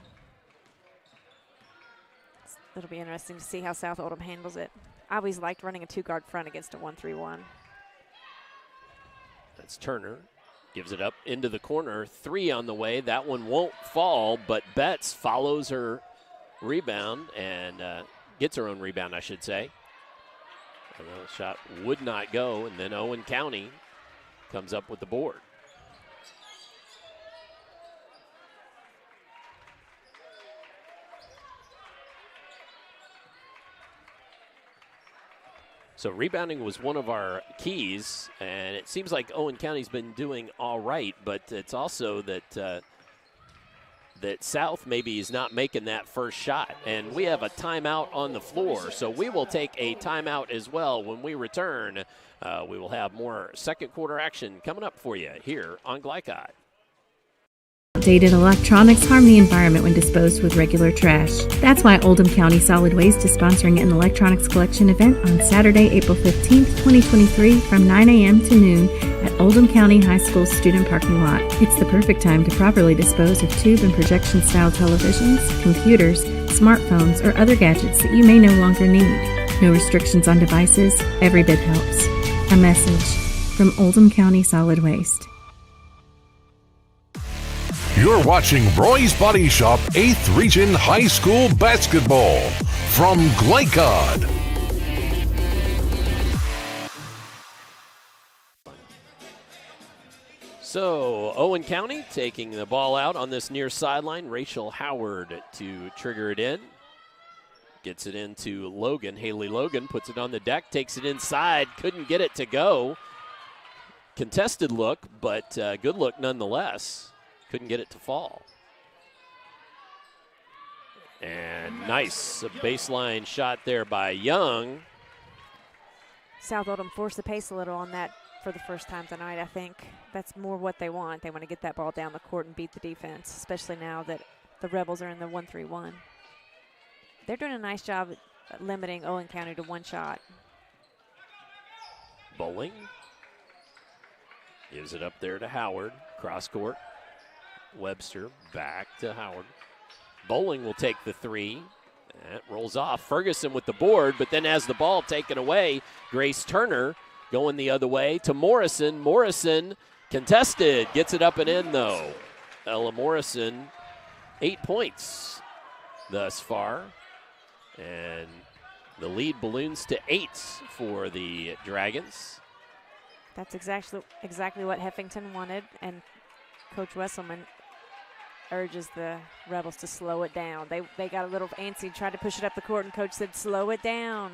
It'll be interesting to see how South Oldham handles it. I always liked running a 2-guard front against a 1-3-1. That's Turner. Gives it up into the corner. 3 on the way. That one won't fall, but Betts follows her rebound and gets her own rebound, I should say. And the shot would not go, and then Owen County comes up with the board. So rebounding was one of our keys, and it seems like Owen County's been doing all right, but it's also that that South maybe is not making that first shot. And we have a timeout on the floor, so we will take a timeout as well. When we return, we will have more second quarter action coming up for you here on Glycod. Outdated electronics harm the environment when disposed with regular trash. That's why Oldham County Solid Waste is sponsoring an electronics collection event on Saturday, April 15th, 2023 from 9 a.m. to noon at Oldham County High School student parking lot. It's the perfect time to properly dispose of tube and projection style televisions, computers, smartphones, or other gadgets that you may no longer need. No restrictions on devices, every bit helps. A message from Oldham County Solid Waste. You're watching Roy's Body Shop 8th Region High School Basketball from Glycod. So Owen County taking the ball out on this near sideline. Rachel Howard to trigger it in. Gets it into Logan. Haley Logan puts it on the deck, takes it inside, couldn't get it to go. Contested look, but good look nonetheless. Couldn't get it to fall. And nice baseline shot there by Young. South Oldham forced the pace a little on that for the first time tonight. I think that's more what they want. They want to get that ball down the court and beat the defense, especially now that the Rebels are in the 1-3-1. They're doing a nice job at limiting Owen County to one shot. Bowling gives it up there to Howard. Cross court. Webster back to Howard. Bowling will take the 3. That rolls off. Ferguson with the board, but then has the ball taken away. Grace Turner going the other way to Morrison. Morrison contested. Gets it up and in, though. Ella Morrison, 8 points thus far. And the lead balloons to 8 for the Dragons. That's exactly what Heffington wanted, and Coach Wesselman urges the Rebels to slow it down. They got a little antsy, tried to push it up the court, and Coach said, slow it down.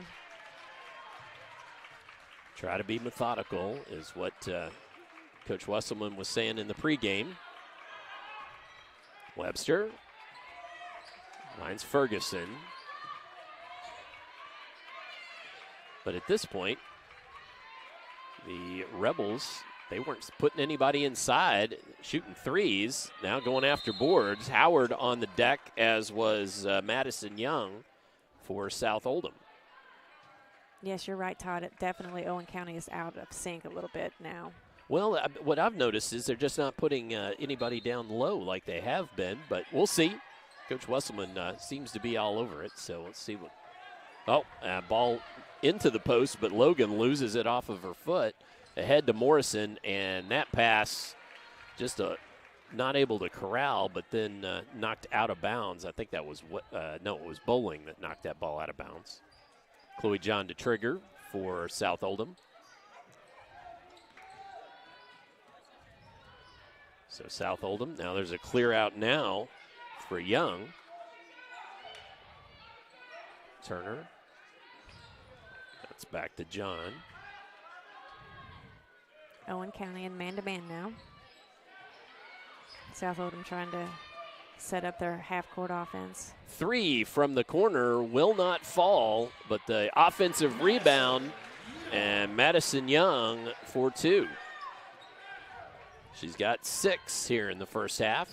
Try to be methodical is what Coach Wesselman was saying in the pregame. Webster lines Ferguson. But at this point, the Rebels, they weren't putting anybody inside, shooting threes, now going after boards. Howard on the deck, as was Madison Young for South Oldham. Yes, you're right, Todd. Definitely Owen County is out of sync a little bit now. Well, what I've noticed is they're just not putting anybody down low like they have been, but we'll see. Coach Wesselman seems to be all over it, so let's see what. Oh, ball into the post, but Logan loses it off of her foot. Ahead to Morrison, and that pass just not able to corral, but then knocked out of bounds. I think that was it was Bowling that knocked that ball out of bounds. Chloe John to trigger for South Oldham. So South Oldham, now there's a clear out now for Young. Turner. That's back to John. Owen County in man-to-man now. South Oldham trying to set up their half-court offense. 3 from the corner will not fall, but the offensive rebound, and Madison Young for 2. She's got 6 here in the first half.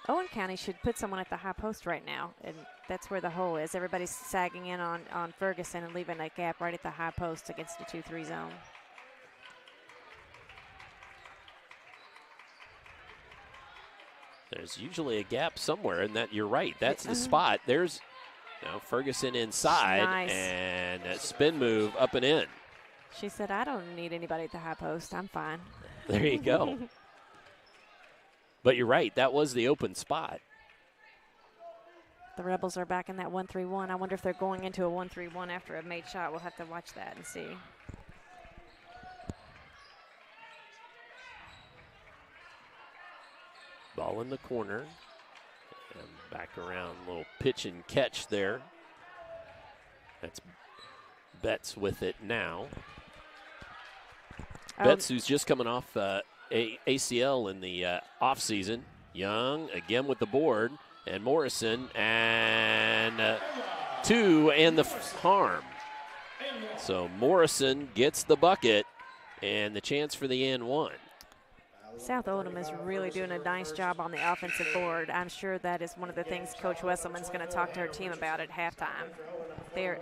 Owen County should put someone at the high post right now, and that's where the hole is. Everybody's sagging in on Ferguson and leaving a gap right at the high post against the 2-3 zone. There's usually a gap somewhere, and that you're right. That's the spot. There's Now Ferguson inside, Nice. and a spin move up and in. She said, I don't need anybody at the high post. I'm fine. There you go. But you're right. That was the open spot. The Rebels are back in that 1-3-1. I wonder if they're going into a 1-3-1 after a made shot. We'll have to watch that and see. Ball in the corner. And back around. Little pitch and catch there. That's Betts with it now. Betts, who's just coming off ACL in the offseason. Young again with the board. And Morrison, and 2 and the harm. So Morrison gets the bucket and the chance for the and 1. South Oldham is really doing a nice job on the offensive board. I'm sure that is one of the things Coach Wesselman's going to talk to her team about at halftime.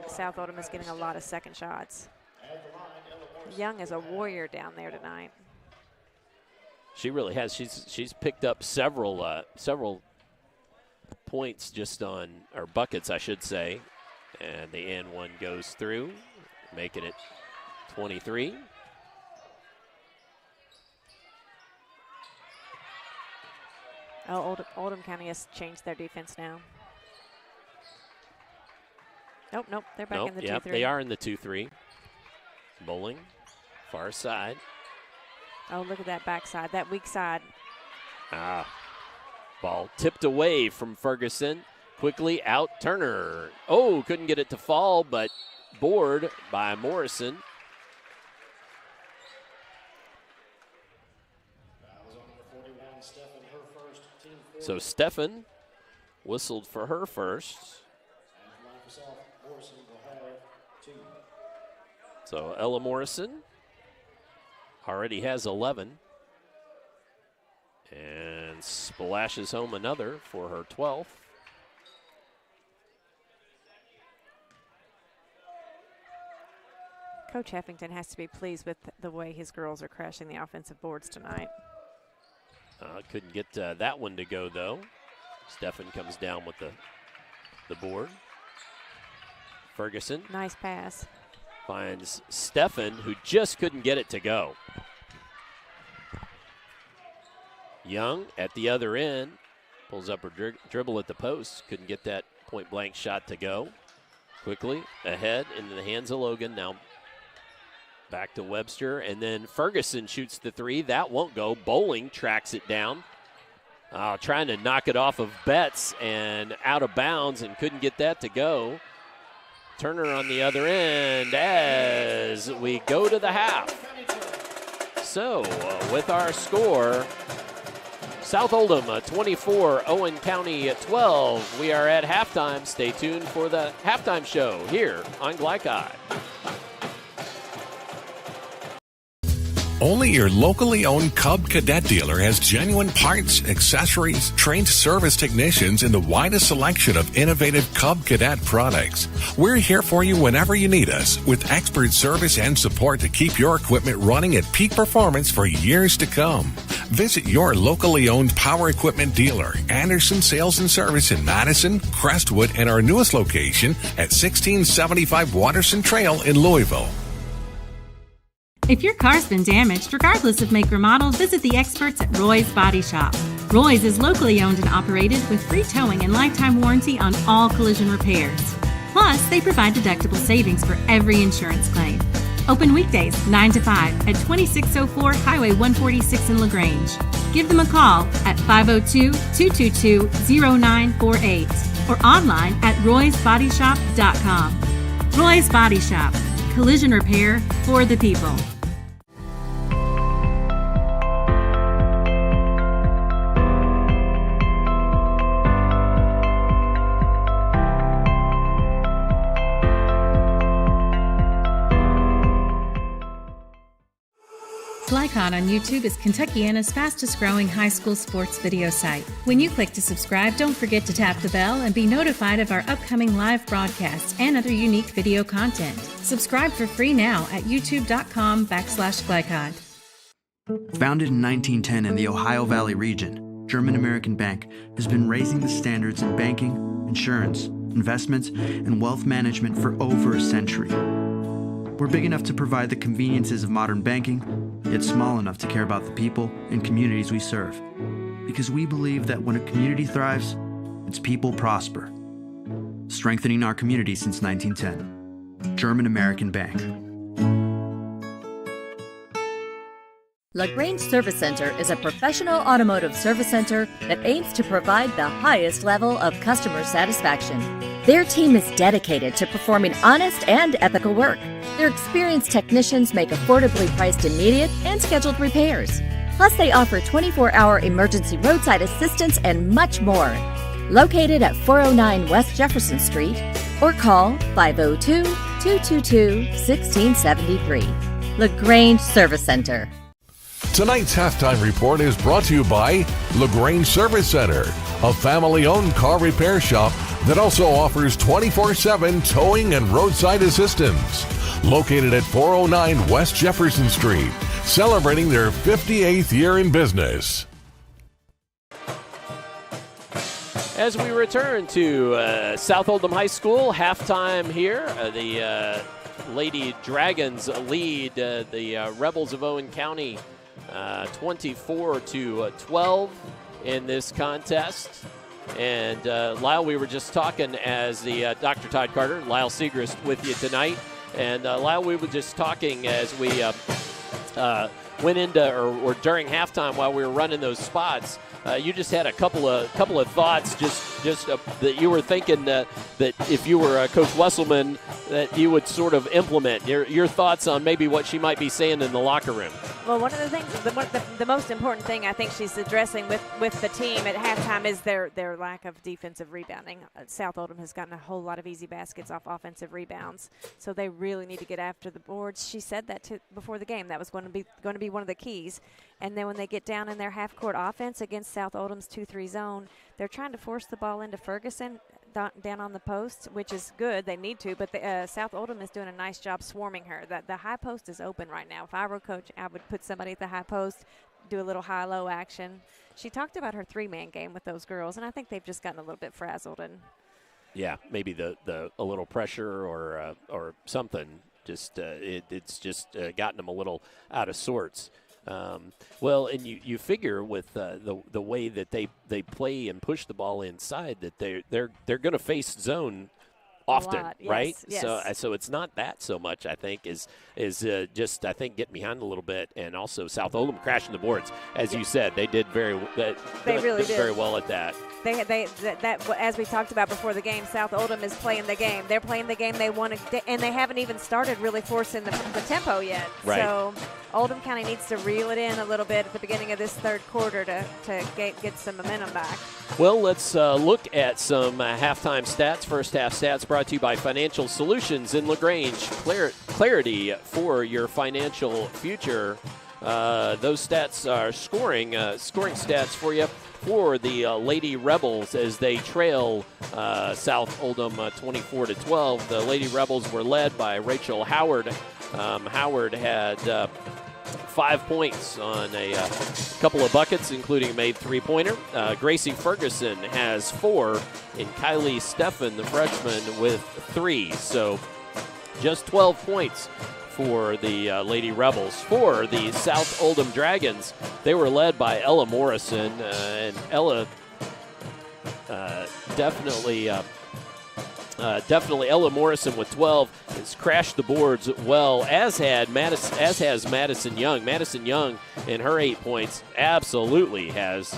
South Oldham is getting a lot of second shots. Young is a warrior down there tonight. She really has. She's picked up several points just on, or buckets, I should say. And the and 1 goes through, making it 23. Oh, Oldham County has changed their defense now. Nope, they're back in the 2-3. Yep, they are in the 2-3. Bowling, far side. Oh, look at that backside, that weak side. Ball tipped away from Ferguson. Quickly out, Turner. Oh, couldn't get it to fall, but board by Morrison. So Stefan whistled for her first. So Ella Morrison already has 11. And splashes home another for her 12th. Coach Heffington has to be pleased with the way his girls are crashing the offensive boards tonight. Couldn't get that one to go, though. Stefan comes down with the board. Ferguson. Nice pass. Finds Stefan, who just couldn't get it to go. Young at the other end. Pulls up her dribble at the post. Couldn't get that point-blank shot to go. Quickly ahead into the hands of Logan. Now back to Webster. And then Ferguson shoots the 3. That won't go. Bowling tracks it down. Trying to knock it off of Betts and out of bounds and couldn't get that to go. Turner on the other end as we go to the half. So with our score, South Oldham 24, Owen County 12. We are at halftime. Stay tuned for the halftime show here on Glycod. Only your locally owned Cub Cadet dealer has genuine parts, accessories, trained service technicians, and the widest selection of innovative Cub Cadet products. We're here for you whenever you need us, with expert service and support to keep your equipment running at peak performance for years to come. Visit your locally owned power equipment dealer, Anderson Sales and Service in Madison, Crestwood, and our newest location at 1675 Waterson Trail in Louisville. If your car's been damaged, regardless of make or model, visit the experts at Roy's Body Shop. Roy's is locally owned and operated with free towing and lifetime warranty on all collision repairs. Plus, they provide deductible savings for every insurance claim. Open weekdays 9 to 5 at 2604 Highway 146 in LaGrange. Give them a call at 502-222-0948 or online at roysbodyshop.com. Roy's Body Shop. Collision repair for the people. Glycod on YouTube is Kentuckiana's fastest growing high school sports video site. When you click to subscribe, don't forget to tap the bell and be notified of our upcoming live broadcasts and other unique video content. Subscribe for free now at youtube.com/Glycod. Founded in 1910 in the Ohio Valley region, German American Bank has been raising the standards in banking, insurance, investments, and wealth management for over a century. We're big enough to provide the conveniences of modern banking, yet small enough to care about the people and communities we serve. Because we believe that when a community thrives, its people prosper. Strengthening our community since 1910. German American Bank. LaGrange Service Center is a professional automotive service center that aims to provide the highest level of customer satisfaction. Their team is dedicated to performing honest and ethical work. Their experienced technicians make affordably priced immediate and scheduled repairs. Plus, they offer 24-hour emergency roadside assistance and much more. Located at 409 West Jefferson Street, or call 502-222-1673. LaGrange Service Center. Tonight's halftime report is brought to you by LaGrange Service Center, a family-owned car repair shop that also offers 24/7 towing and roadside assistance. Located at 409 West Jefferson Street, celebrating their 58th year in business. As we return to South Oldham High School, halftime here, the Lady Dragons lead the Rebels of Owen County 24-12 in this contest. And Lyle, we were just talking as the Dr. Todd Carter, Lyle Segrist with you tonight. And Lyle, we were just talking as we went into or during halftime while we were running those spots. You just had a couple of thoughts, just that you were thinking that if you were Coach Wesselman, that you would sort of implement your thoughts on maybe what she might be saying in the locker room. Well, one of the things, the most important thing I think she's addressing with the team at halftime is their lack of defensive rebounding. South Oldham has gotten a whole lot of easy baskets off offensive rebounds, so they really need to get after the boards. She said that before the game. That was going to be one of the keys. And then when they get down in their half-court offense against South Oldham's 2-3 zone, they're trying to force the ball into Ferguson down on the post, which is good. They need to, but South Oldham is doing a nice job swarming her. The high post is open right now. If I were coach, I would put somebody at the high post, do a little high-low action. She talked about her three-man game with those girls, and I think they've just gotten a little bit frazzled. And yeah, maybe a little pressure or something. Just it's just gotten them a little out of sorts. Well, and you figure with the way that they play and push the ball inside that they're going to face zone often, right? Yes. So it's not that so much. I think is just I think getting behind a little bit, and also South Oldham crashing the boards, as you said. They did very well at that. That as we talked about before the game, South Oldham is playing the game. They're playing the game they want to, and they haven't even started really forcing the tempo yet. Right. So Oldham County needs to reel it in a little bit at the beginning of this third quarter to get some momentum back. Well, let's look at some halftime stats. First half stats brought to you by Financial Solutions in LaGrange. Clarity for your financial future. Those stats are scoring stats for you for the Lady Rebels as they trail South Oldham 24-12. The Lady Rebels were led by Rachel Howard. Howard had 5 points on a couple of buckets, including a made three-pointer. Gracie Ferguson has 4, and Kylie Steffen, the freshman, with 3. So just 12 points for the Lady Rebels. For the South Oldham Dragons, they were led by Ella Morrison, and Ella definitely Ella Morrison with 12 has crashed the boards well, as has Madison Young. Madison Young, in her 8 points, absolutely has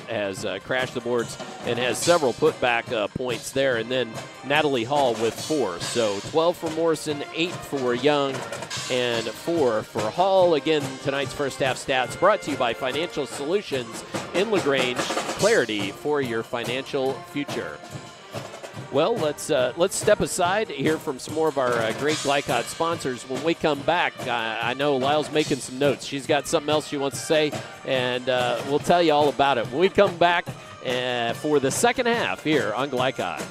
crashed the boards and has several putback points there. And then Natalie Hall with 4. So 12 for Morrison, 8 for Young, and 4 for Hall. Again, tonight's first half stats brought to you by Financial Solutions in LaGrange. Clarity for your financial future. Well, let's step aside, hear from some more of our great Glycod sponsors. When we come back, I know Lyle's making some notes. She's got something else she wants to say, and we'll tell you all about it when we come back for the second half here on Glycod.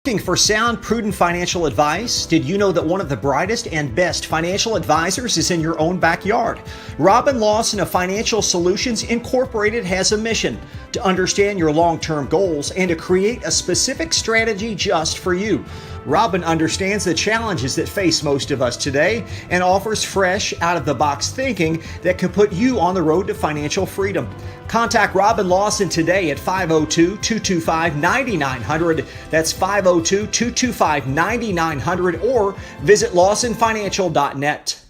Looking for sound, prudent financial advice? Did you know that one of the brightest and best financial advisors is in your own backyard? Robin Lawson of Financial Solutions Incorporated has a mission to understand your long-term goals and to create a specific strategy just for you. Robin understands the challenges that face most of us today and offers fresh, out-of-the-box thinking that can put you on the road to financial freedom. Contact Robin Lawson today at 502-225-9900. That's 502-225-9900 or visit lawsonfinancial.net.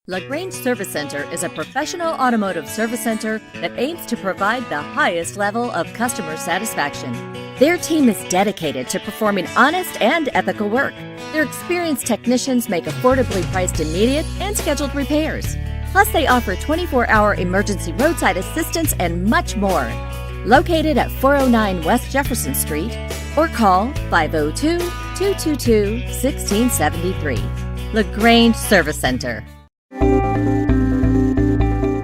LaGrange Service Center is a professional automotive service center that aims to provide the highest level of customer satisfaction. Their team is dedicated to performing honest and ethical work. Their experienced technicians make affordably priced immediate and scheduled repairs. Plus, they offer 24-hour emergency roadside assistance and much more. Located at 409 West Jefferson Street or call 502-222-1673. LaGrange Service Center.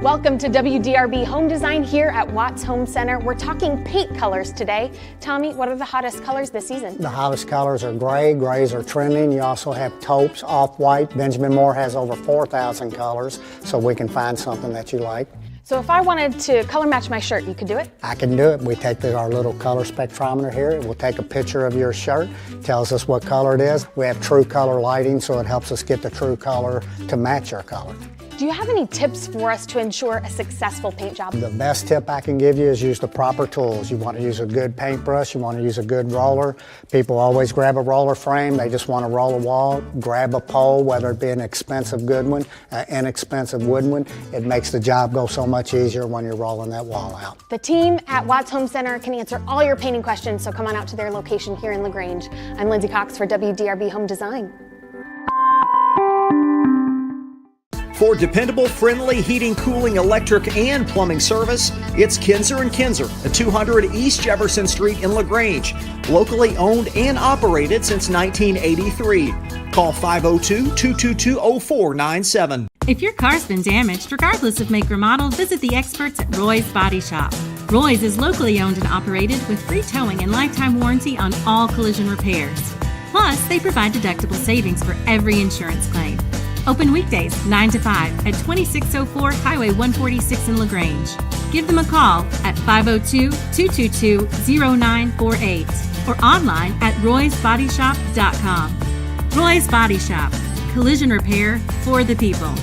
Welcome to WDRB Home Design here at Watts Home Center. We're talking paint colors today. Tommy, what are the hottest colors this season? The hottest colors are gray. Grays are trending. You also have taupes, off-white. Benjamin Moore has over 4,000 colors, so we can find something that you like. So if I wanted to color match my shirt, you could do it? I can do it. We take our little color spectrometer here. It will take a picture of your shirt, tells us what color it is. We have true color lighting, so it helps us get the true color to match your color. Do you have any tips for us to ensure a successful paint job? The best tip I can give you is use the proper tools. You want to use a good paintbrush, you want to use a good roller. People always grab a roller frame, they just want to roll a wall. Grab a pole, whether it be an expensive good one, an inexpensive wooden one. It makes the job go so much easier when you're rolling that wall out. The team at Watts Home Center can answer all your painting questions, so come on out to their location here in LaGrange. I'm Lindsay Cox for WDRB Home Design. For dependable, friendly heating, cooling, electric, and plumbing service, it's Kinzer & Kinzer at 200 East Jefferson Street in LaGrange. Locally owned and operated since 1983. Call 502-222-0497. If your car's been damaged, regardless of make or model, visit the experts at Roy's Body Shop. Roy's is locally owned and operated with free towing and lifetime warranty on all collision repairs. Plus, they provide deductible savings for every insurance claim. Open weekdays 9 to 5 at 2604 Highway 146 in LaGrange. Give them a call at 502-222-0948 or online at roysbodyshop.com. Roy's Body Shop. Collision repair for the people.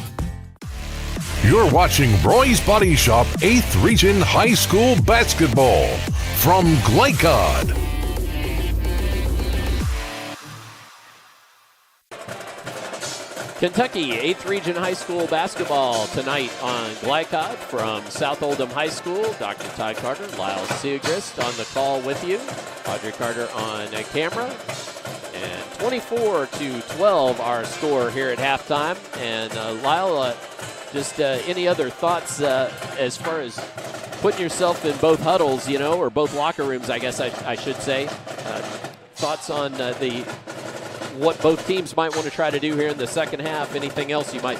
You're watching Roy's Body Shop 8th Region High School Basketball from Glycod. Kentucky 8th Region High School basketball tonight on Glycod from South Oldham High School. Dr. Ty Carter, Lyle Segrist on the call with you. Audrey Carter on camera. And 24-12 our score here at halftime. And Lyle, just any other thoughts as far as putting yourself in both huddles, or both locker rooms, I guess I should say. Thoughts on what both teams might want to try to do here in the second half? Anything else you might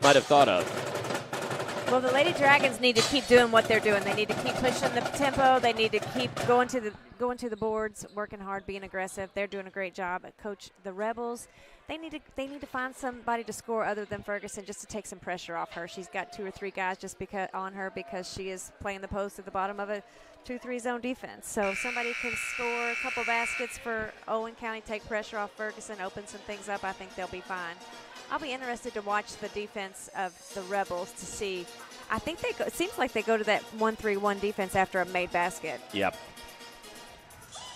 have thought of? Well, the Lady Dragons need to keep doing what they're doing. They need to keep pushing the tempo. They need to keep going to the boards, working hard, being aggressive. They're doing a great job. Coach the Rebels, they need to find somebody to score other than Ferguson, just to take some pressure off her. She's got 2 or 3 guys just on her because she is playing the post at the bottom of a 2-3 zone defense. So if somebody can score a couple baskets for Owen County, take pressure off Ferguson, open some things up, I think they'll be fine. I'll be interested to watch the defense of the Rebels to see. I think it seems like they go to that 1-3-1 defense after a made basket. Yep.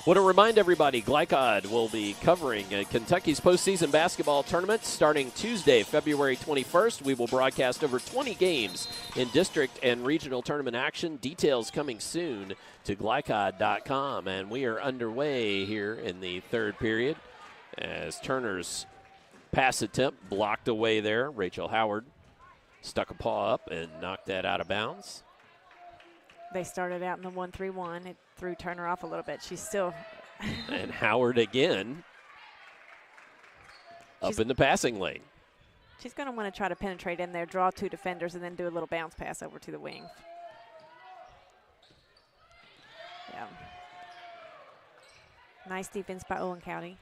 Want to remind everybody, Glycod will be covering Kentucky's postseason basketball tournament starting Tuesday, February 21st. We will broadcast over 20 games in district and regional tournament action. Details coming soon to glycod.com. And we are underway here in the third period as Turner's pass attempt blocked away there. Rachel Howard stuck a paw up and knocked that out of bounds. They started out in the 1-3-1. It threw Turner off a little bit. She's still. And Howard again up in the passing lane. She's going to want to try to penetrate in there, draw 2 defenders, and then do a little bounce pass over to the wing. Yeah. Nice defense by Owen County.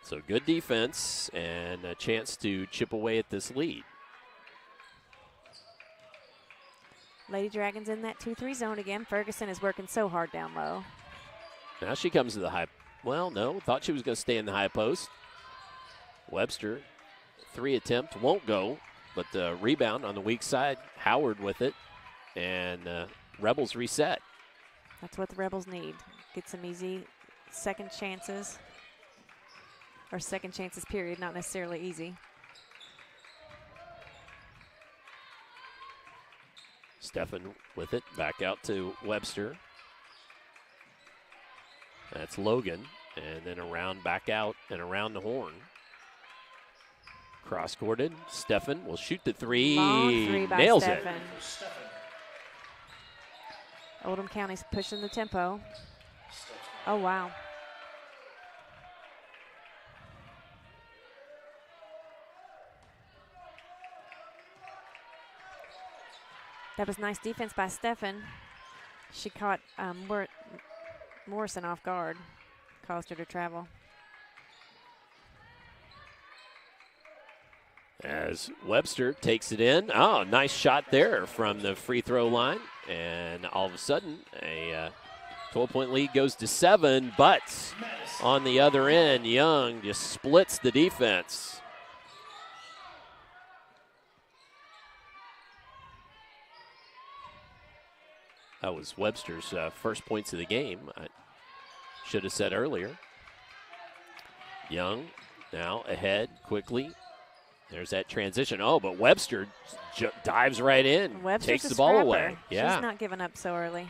So good defense and a chance to chip away at this lead. Lady Dragons in that 2-3 zone again. Ferguson is working so hard down low. Now she comes to the high. Well, no, thought she was going to stay in the high post. Webster, 3 attempt, won't go, but the rebound on the weak side. Howard with it, and Rebels reset. That's what the Rebels need. Get some easy second chances. Or second chances, period, not necessarily easy. Stefan with it, back out to Webster. That's Logan, and then around, back out, and around the horn. Cross-courted, Stefan will shoot the 3. Long 3 by Nails Stefan. it. Oldham County's pushing the tempo. Oh, wow. That was nice defense by Stefan. She caught Morrison off guard, caused her to travel. As Webster takes it in. Oh, nice shot there from the free throw line. And all of a sudden, a 12-point lead goes to 7. But on the other end, Young just splits the defense. That was Webster's first points of the game. I should have said earlier. Young now ahead quickly. There's that transition. Oh, but Webster dives right in, Webster's takes a the ball scrapper. away. Yeah. She's not giving up so early.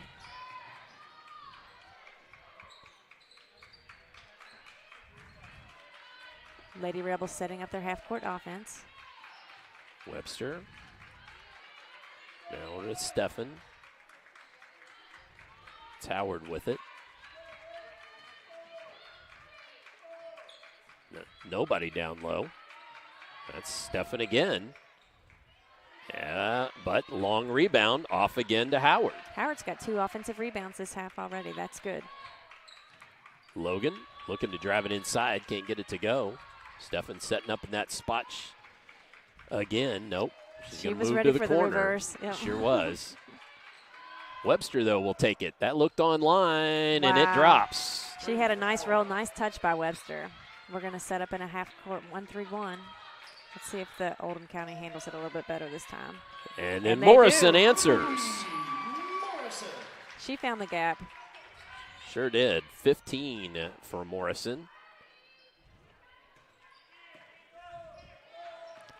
Lady Rebels setting up their half-court offense. Webster. Now to Stefan. It's Howard with it. Nobody down low. That's Stefan again. Yeah, but long rebound off again to Howard. Howard's got 2 offensive rebounds this half already. That's good. Logan looking to drive it inside. Can't get it to go. Stefan setting up in that spot again. Nope. She's going to move to the corner. The reverse. Yep. Sure was. Webster, though, will take it. That looked online, and it Wow. drops. She had a nice roll. Nice touch by Webster. We're going to set up in a half-court 1-3-1. Let's see if the Oldham County handles it a little bit better this time. And then Morrison answers. She found the gap. Sure did. 15 for Morrison.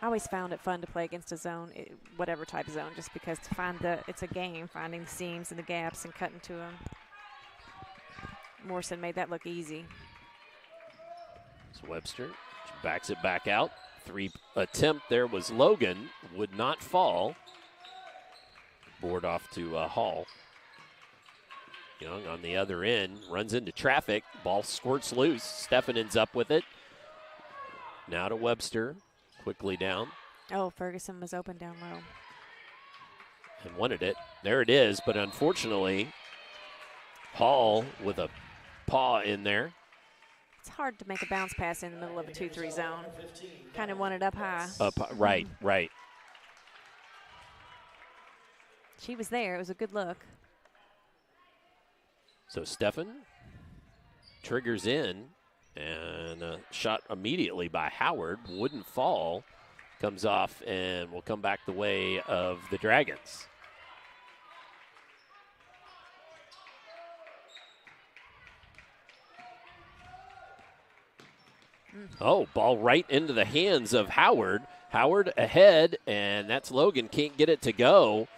I always found it fun to play against a zone, whatever type of zone, just because to find it's a game, finding the seams and the gaps and cutting to them. Morrison made that look easy. So Webster backs it back out. 3 attempt there was Logan. Would not fall. Board off to Hall. Young on the other end. Runs into traffic. Ball squirts loose. Stefan ends up with it. Now to Webster. Quickly down. Oh, Ferguson was open down low. And wanted it. There it is. But unfortunately, Hall with a paw in there. It's hard to make a bounce pass in the middle of a 2-3 zone. Kind of want it up high. Right. She was there. It was a good look. So Stefan triggers in, and a shot immediately by Howard. Wouldn't fall. Comes off and will come back the way of the Dragons. Oh, ball right into the hands of Howard. Howard ahead, and that's Logan. Can't get it to go.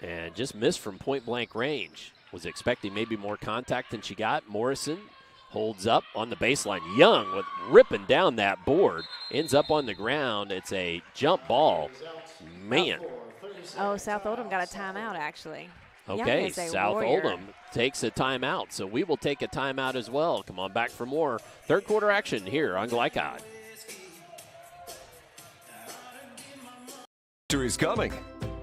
And just missed from point-blank range. Was expecting maybe more contact than she got. Morrison holds up on the baseline. Young with ripping down that board. Ends up on the ground. It's a jump ball. Man. Oh, South Oldham got a timeout, actually. Okay, South Oldham takes a timeout. So we will take a timeout as well. Come on back for more third quarter action here on Glycod. Winter is coming.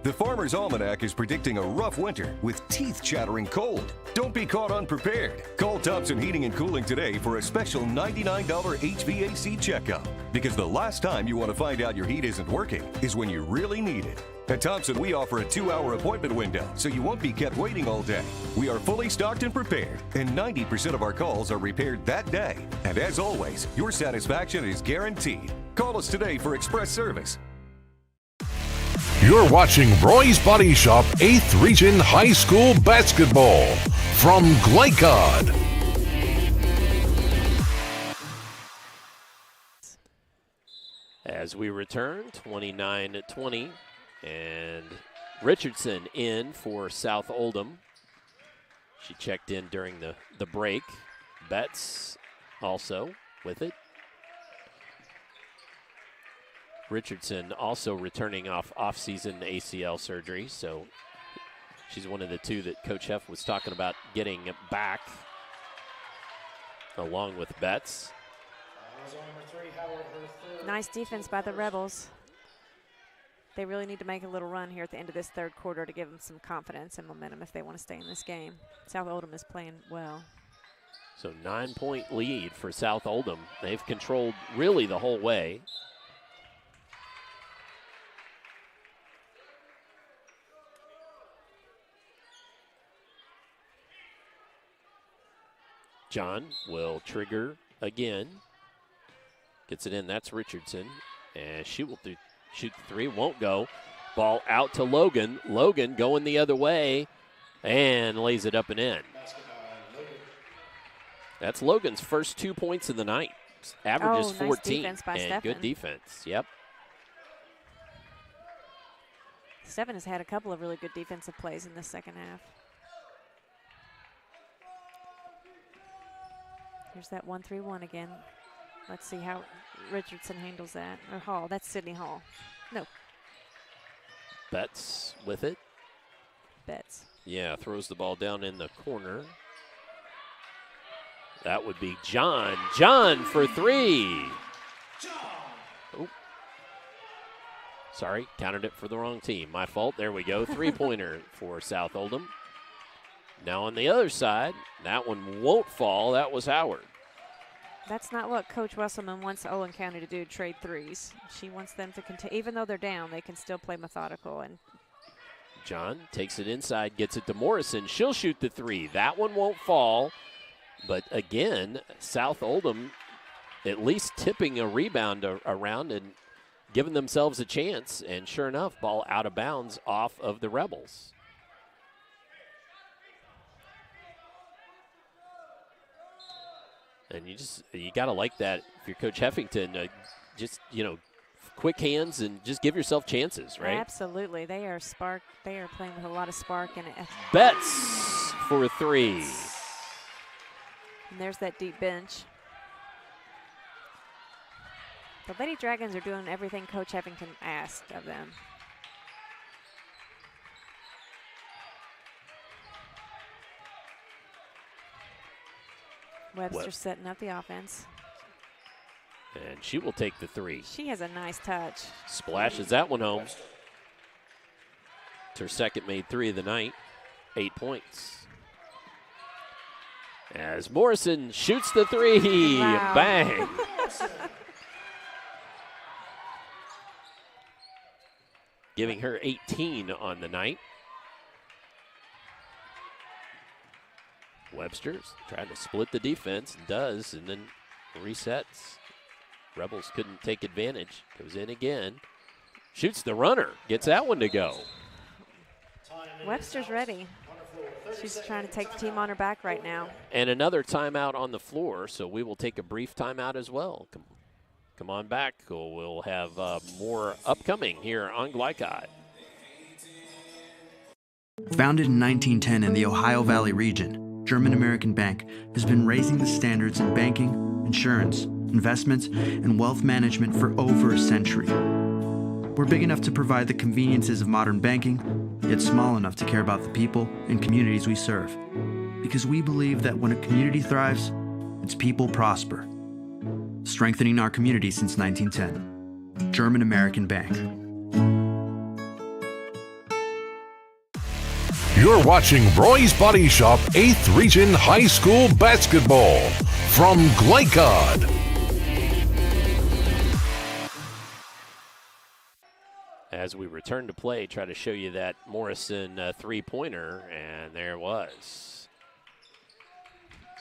The Farmer's Almanac is predicting a rough winter with teeth-chattering cold. Don't be caught unprepared. Call Thompson Heating and Cooling today for a special $99 HVAC checkup. Because the last time you want to find out your heat isn't working is when you really need it. At Thompson, we offer a 2-hour appointment window, so you won't be kept waiting all day. We are fully stocked and prepared, and 90% of our calls are repaired that day. And as always, your satisfaction is guaranteed. Call us today for express service. You're watching Roy's Body Shop 8th Region High School Basketball from Glycod. As we return, 29-20, and Richardson in for South Oldham. She checked in during the break. Betts also with it. Richardson also returning off-season ACL surgery, so she's one of the two that Coach Heff was talking about getting back, along with Betts. Nice defense by the Rebels. They really need to make a little run here at the end of this third quarter to give them some confidence and momentum if they want to stay in this game. South Oldham is playing well. So 9-point lead for South Oldham. They've controlled really the whole way. John will trigger again. Gets it in. That's Richardson. And she will shoot the three. Won't go. Ball out to Logan. Logan going the other way and lays it up and in. That's Logan's first 2 points of the night. Averages 14. Nice defense by and Stephen. Good defense. Yep. Stephen has had a couple of really good defensive plays in the second half. Here's that 1-3-1 again. Let's see how Richardson handles that. Or Hall. That's Sydney Hall. No. Betts with it. Betts. Yeah, throws the ball down in the corner. That would be John. John for three. Oh. Sorry, counted it for the wrong team. My fault. There we go. Three-pointer for South Oldham. Now on the other side, that one won't fall. That was Howard. That's not what Coach Wesselman wants Owen County to do, trade threes. She wants them to continue. Even though they're down, they can still play methodical. And John takes it inside, gets it to Morrison. She'll shoot the three. That one won't fall. But again, South Oldham at least tipping a rebound around and giving themselves a chance. And sure enough, ball out of bounds off of the Rebels. And you got to like that if you're Coach Heffington. Quick hands and just give yourself chances, right? Absolutely. They are playing with a lot of spark in it. Betts for three. And there's that deep bench. The Lady Dragons are doing everything Coach Heffington asked of them. Webster setting up the offense. And she will take the three. She has a nice touch. Splashes that one home. It's her second made three of the night. 8 points. As Morrison shoots the three. Wow. Bang. Giving her 18 on the night. Webster's trying to split the defense, does, and then resets. Rebels couldn't take advantage. Goes in again. Shoots the runner. Gets that one to go. Webster's ready. She's trying to take the team on her back right now. And another timeout on the floor, so we will take a brief timeout as well. Come on back. We'll have more upcoming here on Glycod. Founded in 1910 in the Ohio Valley region, German American Bank has been raising the standards in banking, insurance, investments, and wealth management for over a century. We're big enough to provide the conveniences of modern banking, yet small enough to care about the people and communities we serve. Because we believe that when a community thrives, its people prosper. Strengthening our community since 1910. German American Bank. You're watching Roy's Body Shop 8th Region High School Basketball from Glycod. As we return to play, try to show you that Morrison three-pointer, and there it was.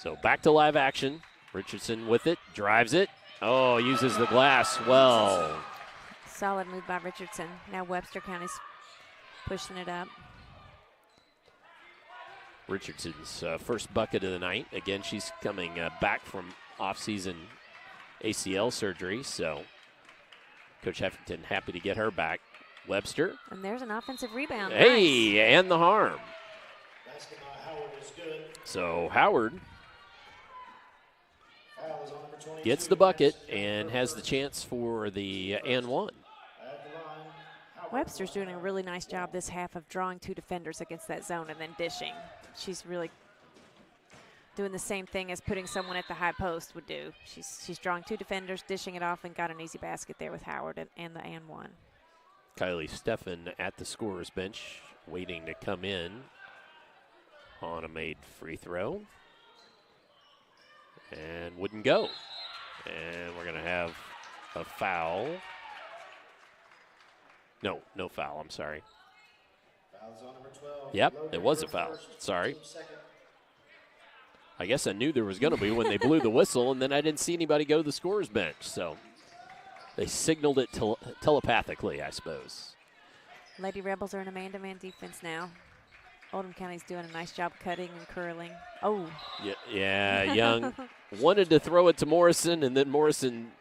So back to live action. Richardson with it, drives it. Oh, uses the glass well. Solid move by Richardson. Now Webster County's pushing it up. Richardson's first bucket of the night. Again, she's coming back from off-season ACL surgery, so Coach Heffington happy to get her back. Webster. And there's an offensive rebound. Hey, nice. And the harm. Basket by Howard is good. So Howard Foul is on number 22. gets the bucket and has the chance for the and one. Webster's doing a really nice job this half of drawing two defenders against that zone and then dishing. She's really doing the same thing as putting someone at the high post would do. She's drawing two defenders, dishing it off, and got an easy basket there with Howard and the and one. Kylie Steffen at the scorer's bench, waiting to come in on a made free throw. And wouldn't go. And we're going to have a foul. No foul, I'm sorry. Foul's on number 12. Yep, it was a foul. Sorry. I guess I knew there was going to be when they blew the whistle, and then I didn't see anybody go to the scorer's bench. So they signaled it telepathically, I suppose. Lady Rebels are in a man-to-man defense now. Oldham County's doing a nice job cutting and curling. Oh. Yeah, Young wanted to throw it to Morrison, and then Morrison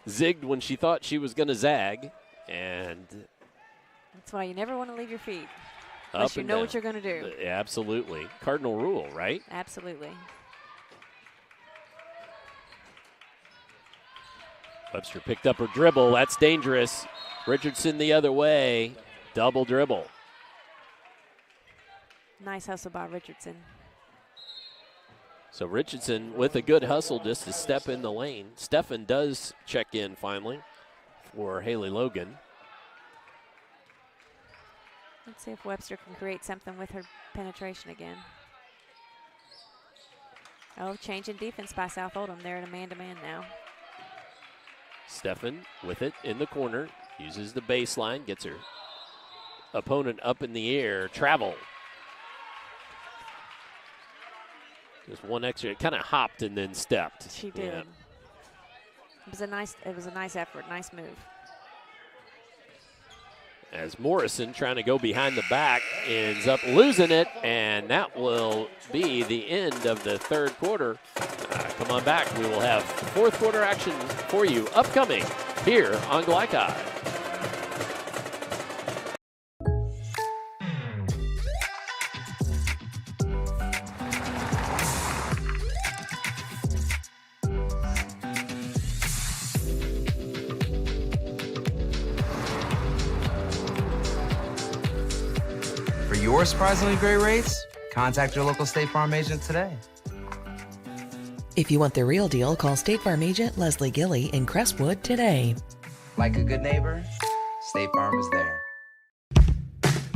zigged when she thought she was going to zag. And that's why you never want to leave your feet up unless you know down. what you're going to do. Absolutely. Cardinal rule, right? Absolutely. Webster picked up her dribble. That's dangerous. Richardson the other way. Double dribble. Nice hustle by Richardson. So Richardson with a good hustle just to step in the lane. Steffen does check in finally for Haley Logan. Let's see if Webster can create something with her penetration again. Oh, change in defense by South Oldham. They're in a man-to-man now. Steffen with it in the corner. Uses the baseline. Gets her opponent up in the air. Travel. Just one extra. It kind of hopped and then stepped. She did. Yeah. It was a nice effort. Nice move. As Morrison, trying to go behind the back, ends up losing it, and that will be the end of the third quarter. Come on back. We will have fourth quarter action for you upcoming here on Glycod. For your surprisingly great rates, contact your local State Farm agent today. If you want the real deal, call State Farm agent Leslie Gilly in Crestwood today. Like a good neighbor, State Farm is there.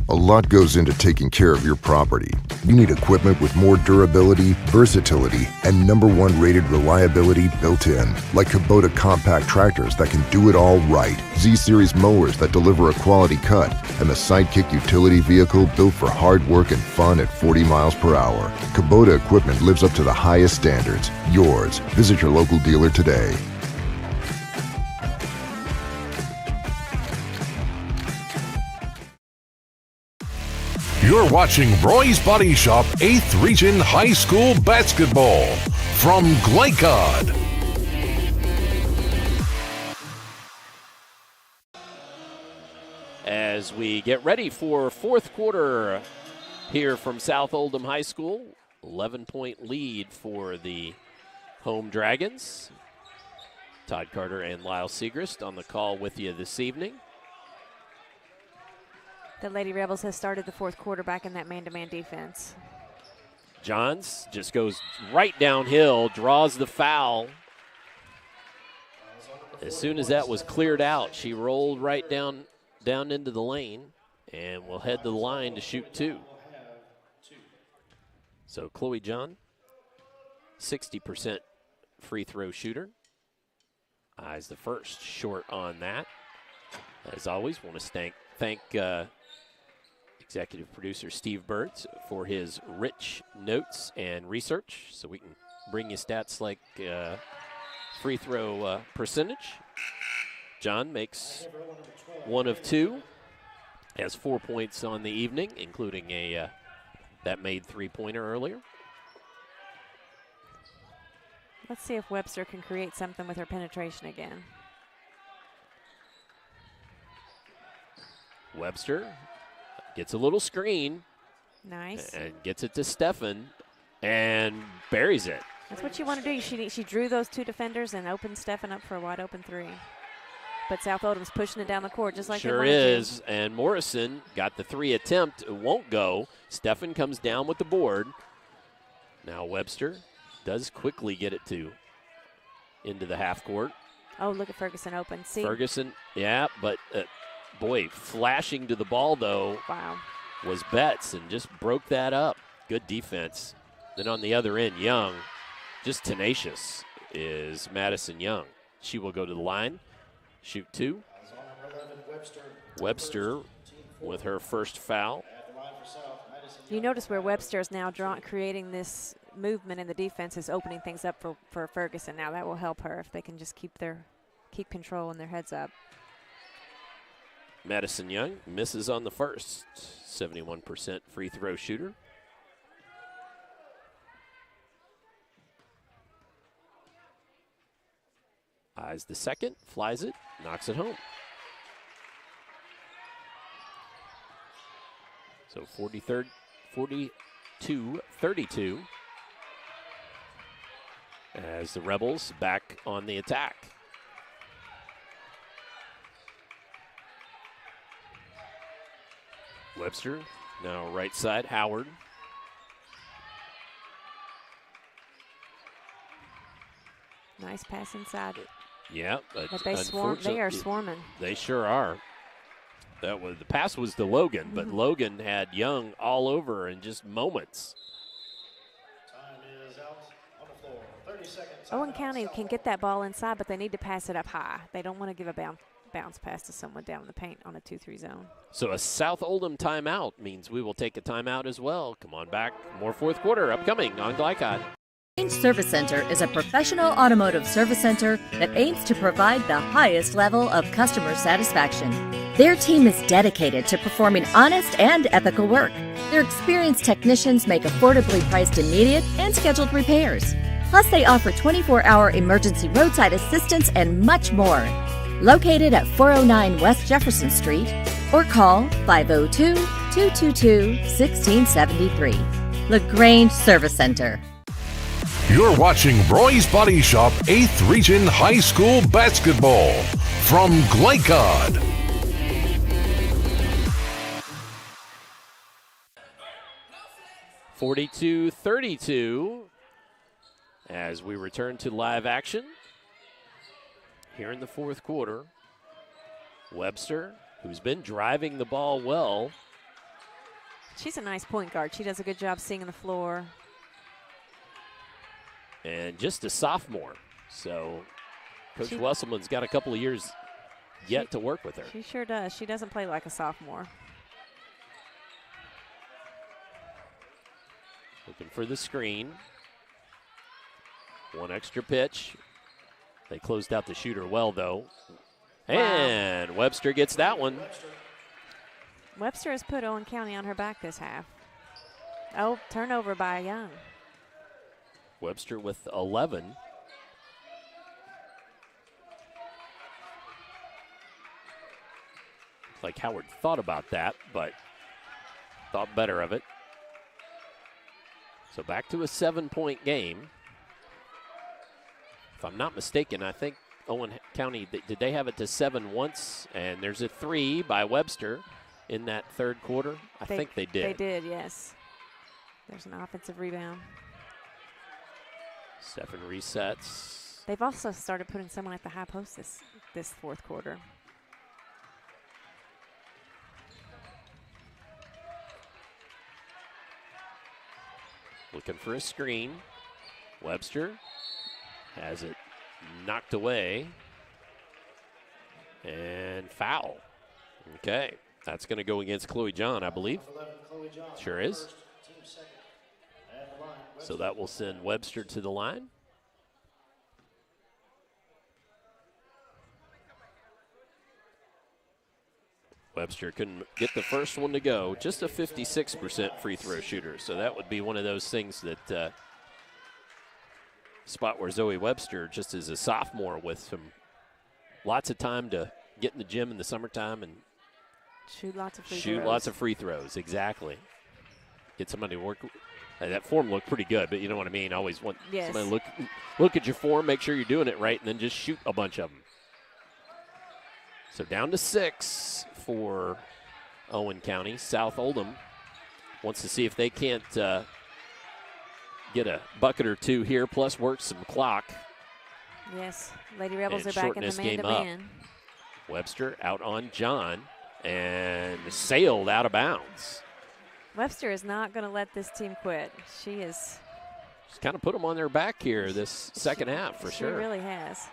A lot goes into taking care of your property. You need equipment with more durability, versatility, and #1 rated reliability built in. Like Kubota compact tractors that can do it all right. Z-Series mowers that deliver a quality cut. And the Sidekick utility vehicle built for hard work and fun at 40 miles per hour. Kubota equipment lives up to the highest standards. Yours. Visit your local dealer today. You're watching Roy's Body Shop 8th Region High School Basketball from Glycod. As we get ready for fourth quarter here from South Oldham High School, 11-point lead for the home Dragons. Todd Carter and Lyle Segrist on the call with you this evening. The Lady Rebels has started the fourth quarter back in that man-to-man defense. Johns just goes right downhill, draws the foul. As soon as that was cleared out, she rolled right down into the lane and will head to the line to shoot two. So Chloe John, 60% free throw shooter. Eyes the first, short on that. As always, want to thank executive producer Steve Birds for his rich notes and research, so we can bring you stats like free throw percentage. John makes 1 of 2, has 4 points on the evening, including that made three-pointer earlier. Let's see if Webster can create something with her penetration again. Webster gets a little screen. Nice. And gets it to Stefan and buries it. That's what you want to do. She drew those 2 defenders and opened Stefan up for a wide open 3. But South Oldham's pushing it down the court just like sure is. And Morrison got the 3 attempt. It won't go. Stefan comes down with the board. Now Webster does quickly get it into the half court. Oh, look at Ferguson open. See? Ferguson, yeah, but boy, flashing to the ball though. Wow. Was Betts and just broke that up. Good defense. Then on the other end, Young, just tenacious, is Madison Young. She will go to the line, shoot 2. Webster with her first foul. You notice where Webster is now creating this movement in the defense is opening things up for Ferguson. Now that will help her if they can just keep control and their heads up. Madison Young misses on the first, 71% free throw shooter. Eyes the second, flies it, knocks it home. So 42-32 as the Rebels back on the attack. Webster now right side, Howard. Nice pass inside. Yeah, but they are swarming. They sure are. The pass was to Logan, but Logan had Young all over in just moments. Time is out on the floor. 30 seconds. Owen County can get that ball inside, but they need to pass it up high. They don't want to give a bounce pass to someone down in the paint on a 2-3 zone. So a South Oldham timeout means we will take a timeout as well. Come on back. More fourth quarter upcoming on Glycod. Grange Service Center is a professional automotive service center that aims to provide the highest level of customer satisfaction. Their team is dedicated to performing honest and ethical work. Their experienced technicians make affordably priced immediate and scheduled repairs. Plus, they offer 24-hour emergency roadside assistance and much more. Located at 409 West Jefferson Street, or call 502-222-1673. LaGrange Service Center. You're watching Roy's Body Shop 8th Region High School Basketball from Glycod. (42-32) as we return to live action here in the fourth quarter. Webster, who's been driving the ball well. She's a nice point guard. She does a good job seeing the floor. And just a sophomore. So Coach Wesselman's got a couple of years yet to work with her. She sure does. She doesn't play like a sophomore. Looking for the screen. One extra pitch. They closed out the shooter well, though. Wow. And Webster gets that one. Webster has put Owen County on her back this half. Oh, turnover by Young. Webster with 11. Like Howard thought about that, but thought better of it. So back to a 7-point game. If I'm not mistaken, I think Owen County, did they have it to 7 once? And there's a 3 by Webster in that third quarter. I think they did. They did, yes. There's an offensive rebound. Stefan resets. They've also started putting someone at the high post this fourth quarter. Looking for a screen. Webster has it knocked away. And foul. Okay. That's going to go against Chloe John, I believe. Sure is. So that will send Webster to the line. Webster couldn't get the first one to go. Just a 56% free throw shooter. So that would be one of those things that spot where Zoe Webster, just as a sophomore with some lots of time to get in the gym in the summertime and shoot lots of free throws. Shoot lots of free throws, exactly. Get somebody to work. That form looked pretty good, but you know what I mean? Always want somebody to look at your form, make sure you're doing it right, and then just shoot a bunch of them. So down to 6 for Owen County. South Oldham wants to see if they can't get a bucket or two here, plus work some clock. Yes, Lady Rebels and are back in this the game man-to-man. up. Webster out on John and sailed out of bounds. Webster is not going to let this team quit. She is. She's kind of put them on their back here this second half for sure. She really has.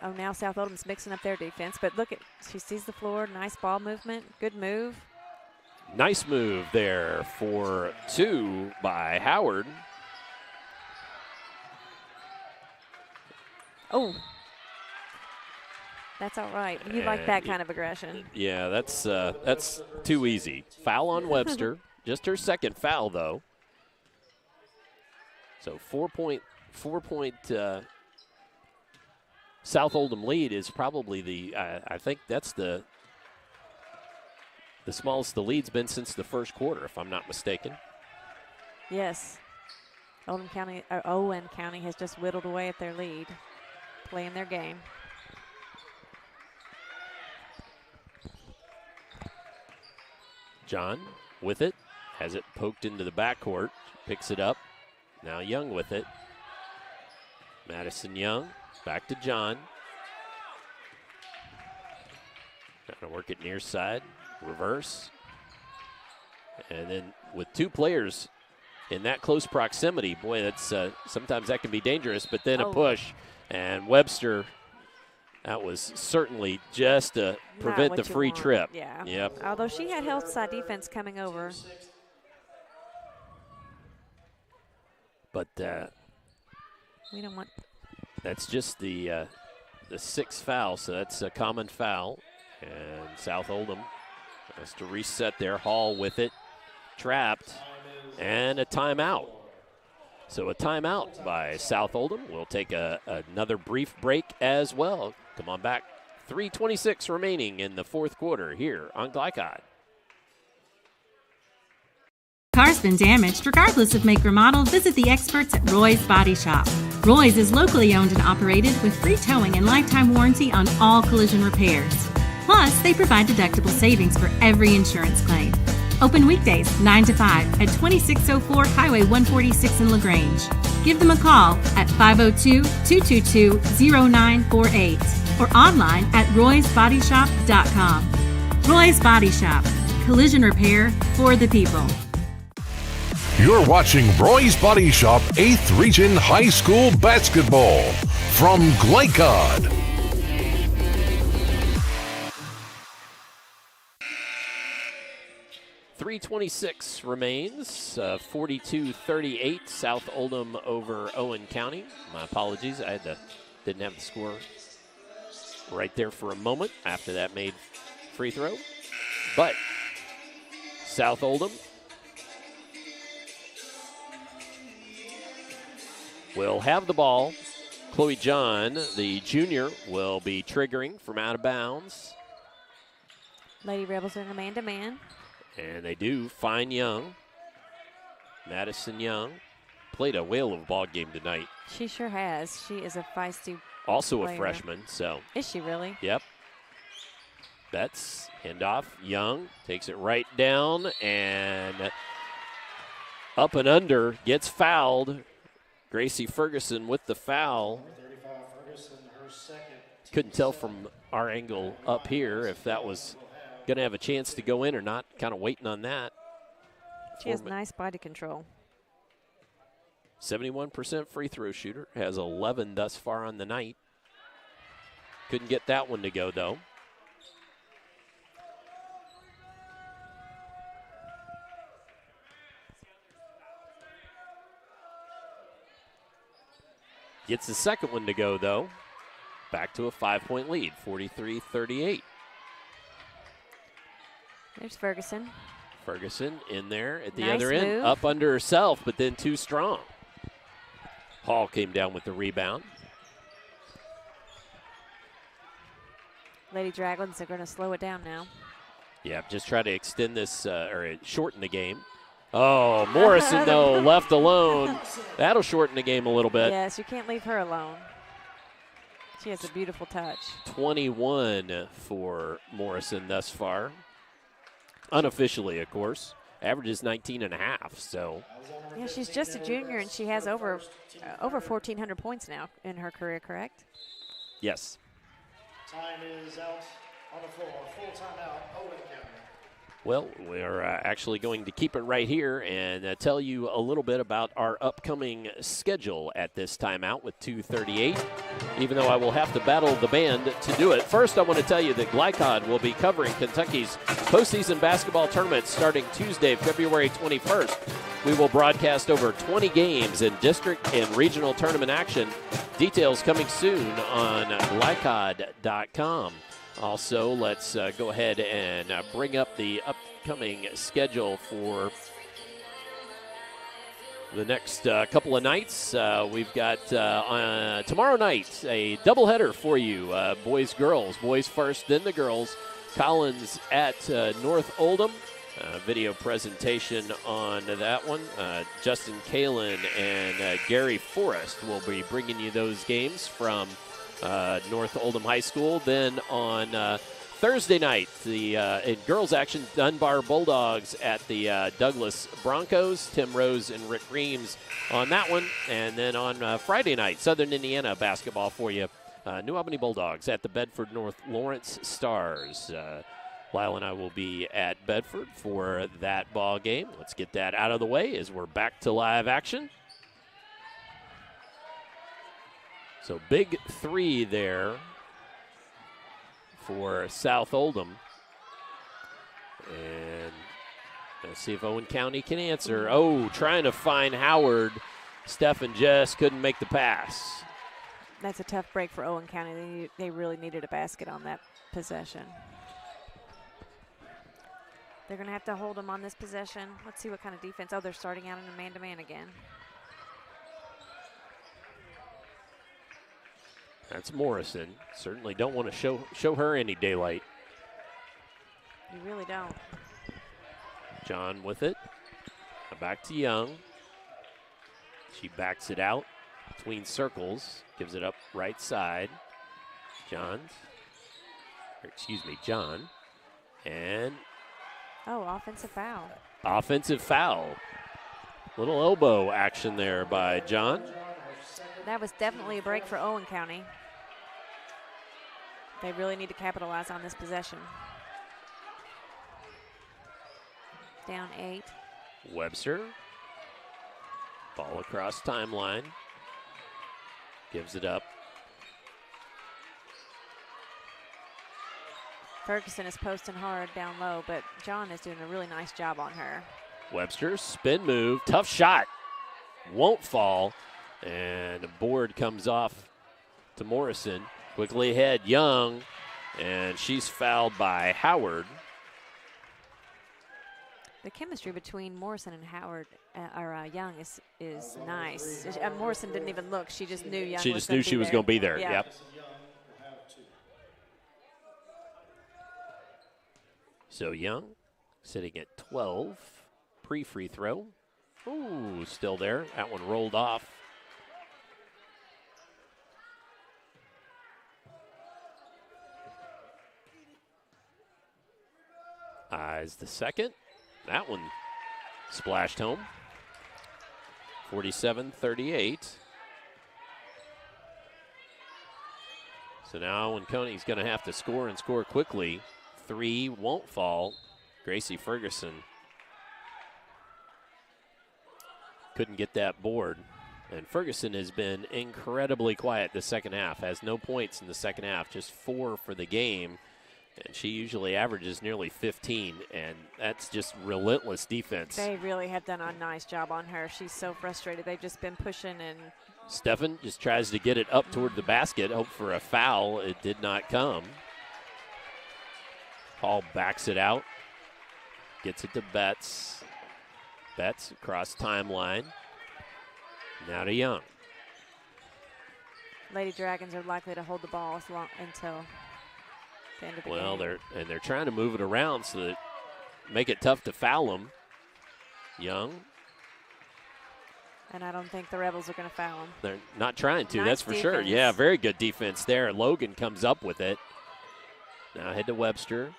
Oh, now South Oldham's mixing up their defense, but look at, she sees the floor, nice ball movement, good move. Nice move there for 2 by Howard. Oh. That's all right. You like that kind of aggression. Yeah, that's too easy. Foul on Webster. Just her second foul, though. So 4-point South Oldham lead is probably the, I think that's the smallest the lead's been since the first quarter, if I'm not mistaken. Yes. Owen County has just whittled away at their lead, playing their game. John with it, has it poked into the backcourt, picks it up. Now Young with it. Madison Young, back to John. Trying to work it near side, reverse. And then with 2 players in that close proximity, boy, that's sometimes that can be dangerous, but then a push. And Webster, that was certainly just to prevent the free trip. Yeah. Yep. Although she had health side defense coming over. But we don't want. That's just the 6th foul, so that's a common foul. And South Oldham has to reset there. Hall with it, trapped, and a timeout. So a timeout by South Oldham. We'll take another brief break as well. Come on back. 3:26 remaining in the 4th quarter here on Glycod. Car's been damaged. Regardless of make or model, visit the experts at Roy's Body Shop. Roy's is locally owned and operated with free towing and lifetime warranty on all collision repairs. Plus, they provide deductible savings for every insurance claim. Open weekdays 9 to 5 at 2604 Highway 146 in LaGrange. Give them a call at 502-222-0948 or online at roysbodyshop.com. Roy's Body Shop. Collision repair for the people. You're watching Roy's Body Shop 8th Region High School Basketball from Glycod. .326 remains, 42-38, South Oldham over Owen County. My apologies, I didn't have the score right there for a moment after that made free throw. But South Oldham will have the ball. Chloe John, the junior, will be triggering from out of bounds. Lady Rebels are in a man-to-man. And they do find Young. Madison Young played a whale of a ball game tonight. She sure has. She is a feisty Also player. a freshman, so. Is she really? Yep. Betts, handoff. Young takes it right down and up and under, gets fouled. Gracie Ferguson with the foul. Couldn't tell from our angle up here if that was going to have a chance to go in or not. Kind of waiting on that. She has nice body control. 71% free throw shooter, has 11 thus far on the night. Couldn't get that one to go, though. Gets the second one to go, though. Back to a 5-point lead, 43-38. There's Ferguson. Ferguson in there at the Nice other end, move. up under herself, but then too strong. Hall came down with the rebound. Lady Dragons are going to slow it down now. Yeah, just try to extend this or shorten the game. Oh, Morrison, though, left alone. That'll shorten the game a little bit. Yes, you can't leave her alone. She has a beautiful touch. 21 for Morrison thus far. Unofficially, of course. Average is 19.5, so. Yeah, she's just a junior, and she has over 1,400 points now in her career, correct? Yes. Time is out on the floor. Full timeout, Owen County. Well, we're actually going to keep it right here and tell you a little bit about our upcoming schedule at this timeout with 2:38, even though I will have to battle the band to do it. First, I want to tell you that Glycod will be covering Kentucky's postseason basketball tournament starting Tuesday, February 21st. We will broadcast over 20 games in district and regional tournament action. Details coming soon on glycod.com. Also, let's go ahead and bring up the upcoming schedule for the next couple of nights. We've got tomorrow night a doubleheader for you, boys, girls. Boys first, then the girls. Collins at North Oldham. Video presentation on that one. Justin Kalin and Gary Forrest will be bringing you those games from North Oldham High School. Then on Thursday night, in girls action, Dunbar Bulldogs at the Douglas Broncos. Tim Rose and Rick Reams on that one. And then on Friday night, Southern Indiana basketball for you. New Albany Bulldogs at the Bedford North Lawrence Stars. Lyle and I will be at Bedford for that ball game. Let's get that out of the way as we're back to live action. So big three there for South Oldham. And let's see if Owen County can answer. Oh, trying to find Howard. Stephen just couldn't make the pass. That's a tough break for Owen County. They really needed a basket on that possession. They're going to have to hold them on this possession. Let's see what kind of defense. Oh, they're starting out in a man-to-man again. That's Morrison. Certainly don't want to show her any daylight. You really don't. John with it. Back to Young. She backs it out between circles. Gives it up right side. John. And oh, offensive foul. Offensive foul. Little elbow action there by John. That was definitely a break for Owen County. They really need to capitalize on this possession. Down 8. Webster. Ball across timeline. Gives it up. Ferguson is posting hard down low, but John is doing a really nice job on her. Webster, spin move, tough shot. Won't fall. And the board comes off to Morrison. Quickly ahead, Young, and she's fouled by Howard. The chemistry between Morrison and Howard, Young, is nice. Morrison didn't even look; she just knew Young. She just knew she was going to be there. Yeah. Yep. So Young, sitting at 12, pre-free throw. Ooh, still there. That one rolled off. Eyes the second. That one splashed home. 47-38. So now when Coney's going to have to score and score quickly, 3 won't fall. Gracie Ferguson couldn't get that board. And Ferguson has been incredibly quiet the second half, has no points in the second half, just 4 for the game. And she usually averages nearly 15, and that's just relentless defense. They really have done a nice job on her. She's so frustrated. They've just been pushing and. Stefan just tries to get it up toward the basket, hope for a foul. It did not come. Hall backs it out, gets it to Betts. Betts across timeline. Now to Young. Lady Dragons are likely to hold the ball until the end of the game. Well, they're trying to move it around so that make it tough to foul them. Young. And I don't think the Rebels are going to foul them. They're not trying to, Nice that's for sure. defense. Yeah, very good defense there. Logan comes up with it. Now head to Webster.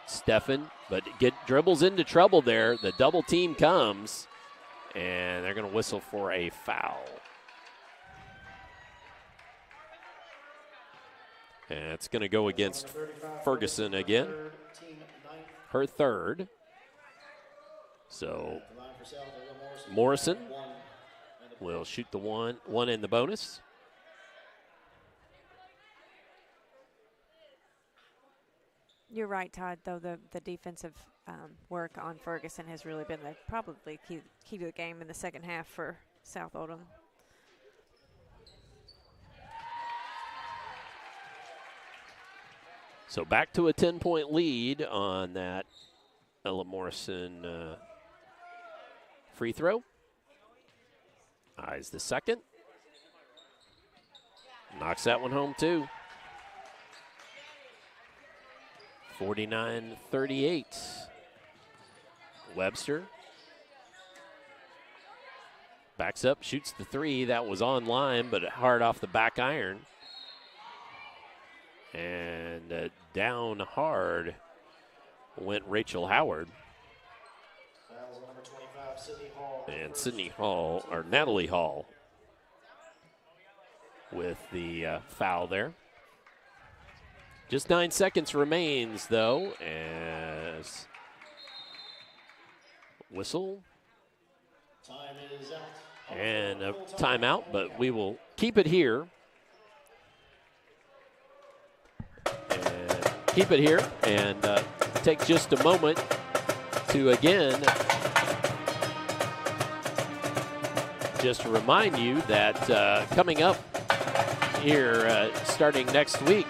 Stefan, but dribbles into trouble there. The double team comes, and they're going to whistle for a foul. And it's going to go against Ferguson again. Her third. So Morrison will shoot the one in the bonus. You're right, Todd, though the defensive work on Ferguson has really been probably key to the game in the second half for South Oldham. So back to a 10-point lead on that Ella Morrison free throw. Eyes the second. Knocks that one home too. 49-38. Webster backs up, shoots the three. That was on line, but hard off the back iron. And down hard went Rachel Howard. And Natalie Hall with the foul there. Just 9 seconds remains, though, as whistle. Time is out. And a timeout, but we will keep it here. And keep it here and take just a moment to, again, just remind you that coming up here starting next week,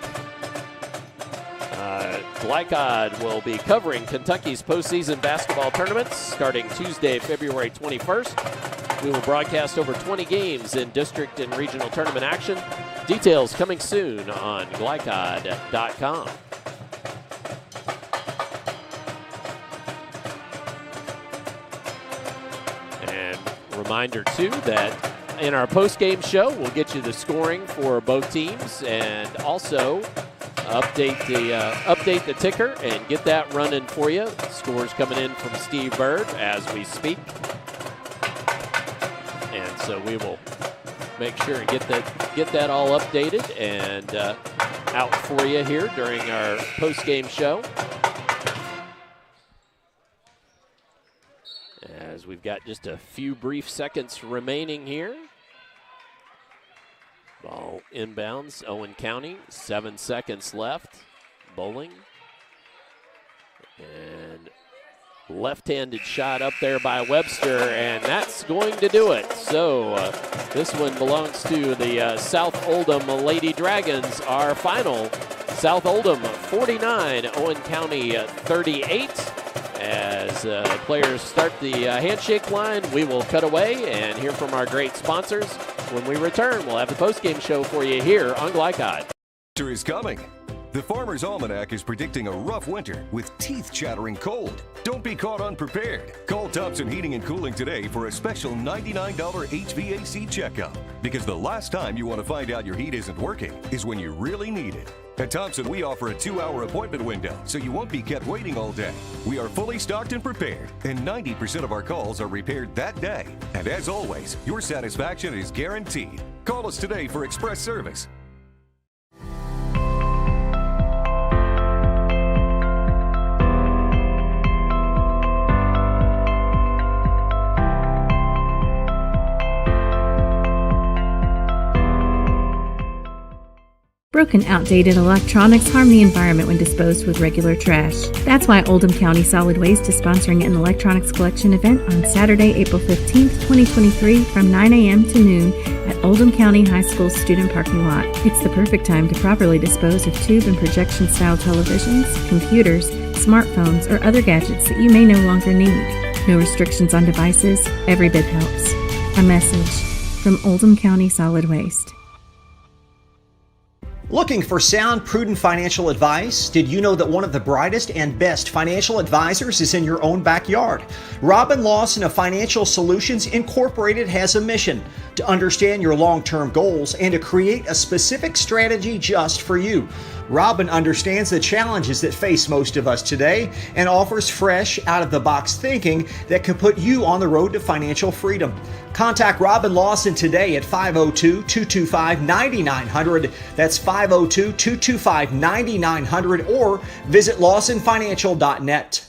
Glycod will be covering Kentucky's postseason basketball tournaments starting Tuesday, February 21st. We will broadcast over 20 games in district and regional tournament action. Details coming soon on glycod.com. And reminder, too, that in our post-game show, we'll get you the scoring for both teams and also update the ticker and get that running for you. Scores coming in from Steve Bird as we speak. And so we will make sure and get that all updated and out for you here during our post-game show. As we've got just a few brief seconds remaining here. Ball inbounds, Owen County, 7 seconds left. Bowling. And left-handed shot up there by Webster, and that's going to do it. So this one belongs to the South Oldham Lady Dragons. Our final, South Oldham 49, Owen County 38. As players start the handshake line, we will cut away and hear from our great sponsors. When we return, we'll have the postgame show for you here on Glycod. Winter is coming. The Farmer's Almanac is predicting a rough winter with teeth-chattering cold. Don't be caught unprepared. Call Thompson Heating and Cooling today for a special $99 HVAC checkup. Because the last time you want to find out your heat isn't working is when you really need it. At Thompson, we offer a 2-hour appointment window, so you won't be kept waiting all day. We are fully stocked and prepared, and 90% of our calls are repaired that day. And as always, your satisfaction is guaranteed. Call us today for express service. Broken, outdated electronics harm the environment when disposed with regular trash. That's why Oldham County Solid Waste is sponsoring an electronics collection event on Saturday, April 15th, 2023 from 9 a.m. to noon at Oldham County High School student parking lot. It's the perfect time to properly dispose of tube and projection-style televisions, computers, smartphones, or other gadgets that you may no longer need. No restrictions on devices. Every bit helps. A message from Oldham County Solid Waste. Looking for sound, prudent financial advice? Did you know that one of the brightest and best financial advisors is in your own backyard? Robin Lawson of Financial Solutions Incorporated has a mission to understand your long-term goals and to create a specific strategy just for you. Robin understands the challenges that face most of us today and offers fresh, out-of-the-box thinking that can put you on the road to financial freedom. Contact Robin Lawson today at 502-225-9900. That's 502-225-9900 or visit lawsonfinancial.net.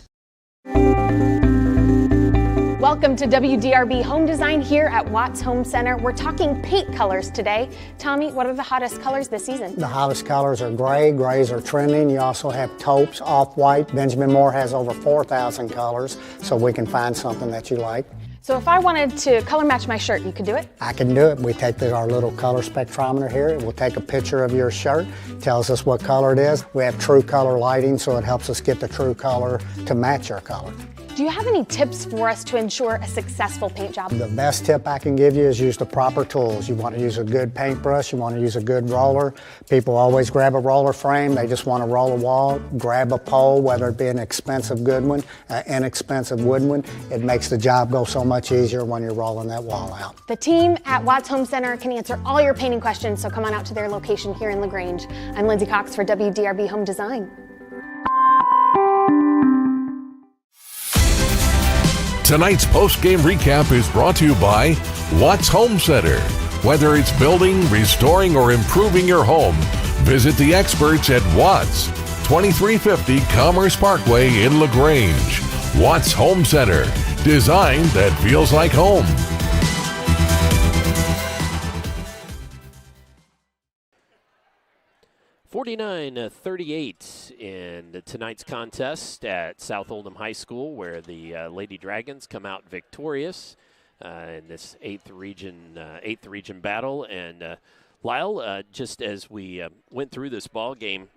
Welcome to WDRB Home Design here at Watts Home Center. We're talking paint colors today. Tommy, what are the hottest colors this season? The hottest colors are gray. Grays are trending. You also have taupes, off-white. Benjamin Moore has over 4,000 colors, so we can find something that you like. So if I wanted to color match my shirt, you could do it? I can do it. We take our little color spectrometer here. It will take a picture of your shirt, tells us what color it is. We have true color lighting, so it helps us get the true color to match your color. Do you have any tips for us to ensure a successful paint job? The best tip I can give you is use the proper tools. You want to use a good paintbrush, you want to use a good roller. People always grab a roller frame, they just want to roll a wall. Grab a pole, whether it be an expensive good one, an inexpensive wood one. It makes the job go so much easier when you're rolling that wall out. The team at Watts Home Center can answer all your painting questions, so come on out to their location here in LaGrange. I'm Lindsay Cox for WDRB Home Design. Tonight's post-game recap is brought to you by Watts Home Center. Whether it's building, restoring, or improving your home, visit the experts at Watts, 2350 Commerce Parkway in LaGrange. Watts Home Center, design that feels like home. (49-38) in tonight's contest at South Oldham High School, where the Lady Dragons come out victorious in this eighth region battle. And Lyle, just as we went through this ball game,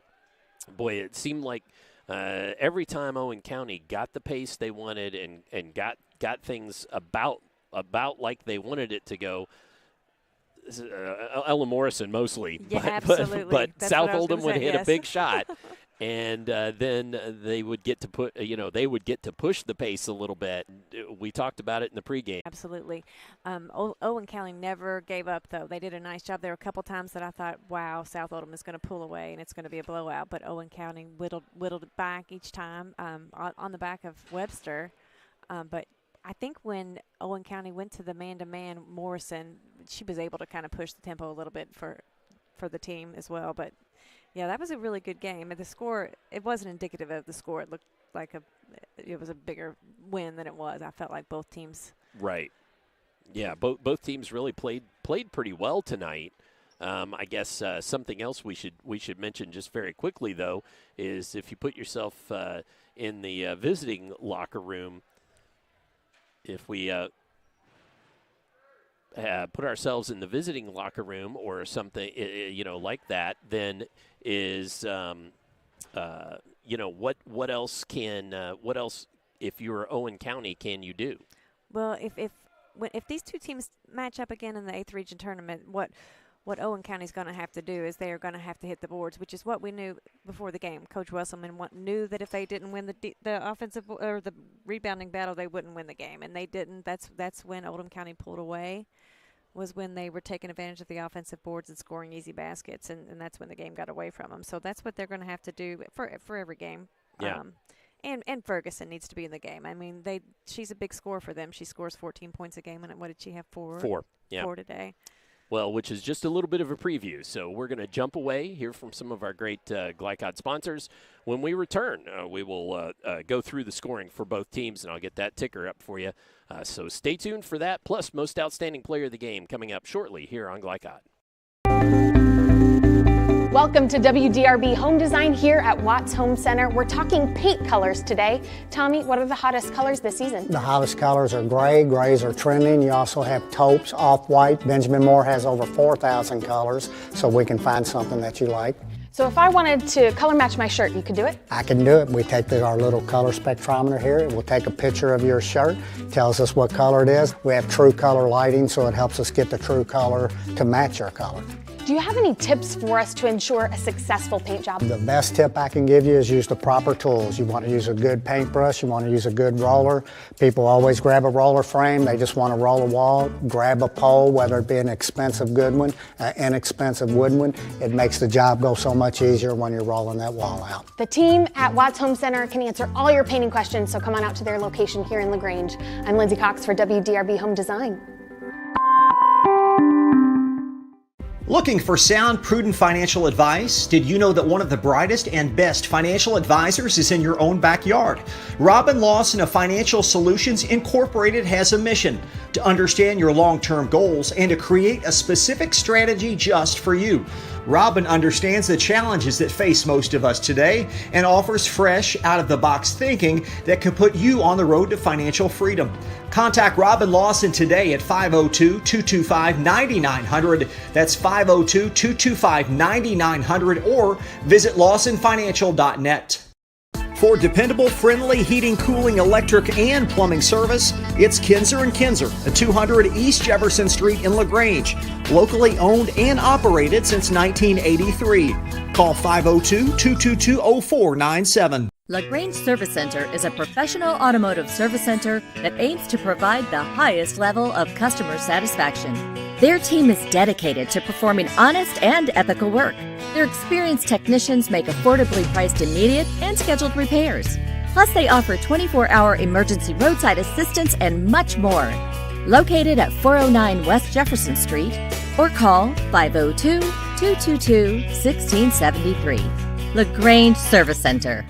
boy, it seemed like every time Owen County got the pace they wanted and got things about like they wanted it to go. Ella Morrison mostly, yeah, but That's South Oldham would hit yes. a big shot, and then they would get to push the pace a little bit. We talked about it in the pregame. Absolutely. Owen County never gave up, though. They did a nice job. There were a couple times that I thought, wow, South Oldham is going to pull away and it's going to be a blowout, but Owen County whittled it back each time on the back of Webster, but I think when Owen County went to the man-to-man, Morrison, she was able to kind of push the tempo a little bit for the team as well. But, yeah, that was a really good game. And the score, it wasn't indicative of the score. It looked like it was a bigger win than it was. I felt like both teams. Right. Yeah, both teams really played pretty well tonight. I guess something else we should mention just very quickly, though, is if you put yourself in the visiting locker room, if we put ourselves in the visiting locker room or something, like that, then is, what else if you're Owen County can you do? Well, if these two teams match up again in the 8th region tournament, what Owen County's going to have to do is they are going to have to hit the boards, which is what we knew before the game. Coach Wesselman knew that if they didn't win the offensive or the rebounding battle, they wouldn't win the game, and they didn't. That's when Oldham County pulled away, was when they were taking advantage of the offensive boards and scoring easy baskets, and that's when the game got away from them. So that's what they're going to have to do for every game. Yeah. And Ferguson needs to be in the game. I mean, she's a big scorer for them. She scores 14 points a game, and what did she have? 4? 4. Yeah. 4 today. Well, which is just a little bit of a preview. So we're going to jump away, hear from some of our great Glycod sponsors. When we return, we will go through the scoring for both teams, and I'll get that ticker up for you. So stay tuned for that, plus Most Outstanding Player of the Game coming up shortly here on Glycod. Welcome to WDRB Home Design here at Watts Home Center. We're talking paint colors today. Tommy, what are the hottest colors this season? The hottest colors are gray. Grays are trending. You also have taupes, off-white. Benjamin Moore has over 4,000 colors, so we can find something that you like. So if I wanted to color match my shirt, you could do it? I can do it. We take our little color spectrometer here. It will take a picture of your shirt, tells us what color it is. We have true color lighting, so it helps us get the true color to match your color. Do you have any tips for us to ensure a successful paint job? The best tip I can give you is use the proper tools. You want to use a good paintbrush, you want to use a good roller. People always grab a roller frame, they just want to roll a wall. Grab a pole, whether it be an expensive good one, inexpensive wooden one. It makes the job go so much easier when you're rolling that wall out. The team at Watts Home Center can answer all your painting questions, so come on out to their location here in LaGrange. I'm Lindsay Cox for WDRB Home Design. Looking for sound, prudent financial advice? Did you know that one of the brightest and best financial advisors is in your own backyard? Robin Lawson of Financial Solutions Incorporated has a mission to understand your long-term goals and to create a specific strategy just for you. Robin understands the challenges that face most of us today and offers fresh, out-of-the-box thinking that can put you on the road to financial freedom. Contact Robin Lawson today at 502-225-9900. That's 502-225-9900 or visit lawsonfinancial.net. For dependable, friendly heating, cooling, electric, and plumbing service, it's Kinzer & Kinzer at 200 East Jefferson Street in LaGrange. Locally owned and operated since 1983. Call 502-222-0497. LaGrange Service Center is a professional automotive service center that aims to provide the highest level of customer satisfaction. Their team is dedicated to performing honest and ethical work. Their experienced technicians make affordably priced immediate and scheduled repairs. Plus, they offer 24-hour emergency roadside assistance and much more. Located at 409 West Jefferson Street or call 502-222-1673. LaGrange Service Center.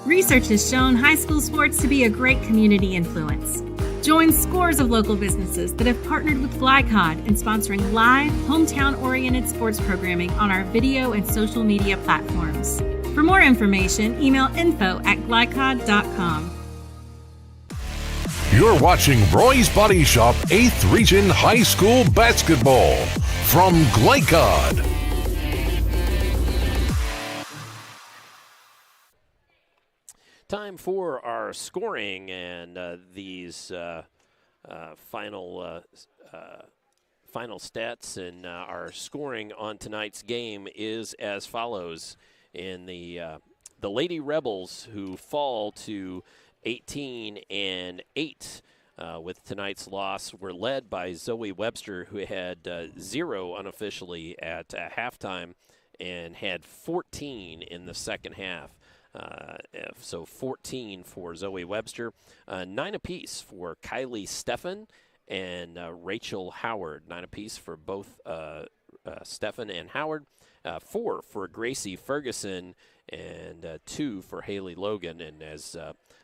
Research has shown high school sports to be a great community influence. Join scores of local businesses that have partnered with Glycod in sponsoring live, hometown-oriented sports programming on our video and social media platforms. For more information, email info@glycod.com. You're watching Roy's Body Shop 8th Region High School Basketball from Glycod. Time for our scoring and these final stats, and our scoring on tonight's game is as follows. In the Lady Rebels, who fall to 18-8 with tonight's loss, were led by Zoe Webster, who had 0 unofficially at halftime and had 14 in the second half. So 14 for Zoe Webster, 9 apiece for Kylie Steffen and Rachel Howard. 9 apiece for both Steffen and Howard. 4 for Gracie Ferguson and 2 for Haley Logan. And as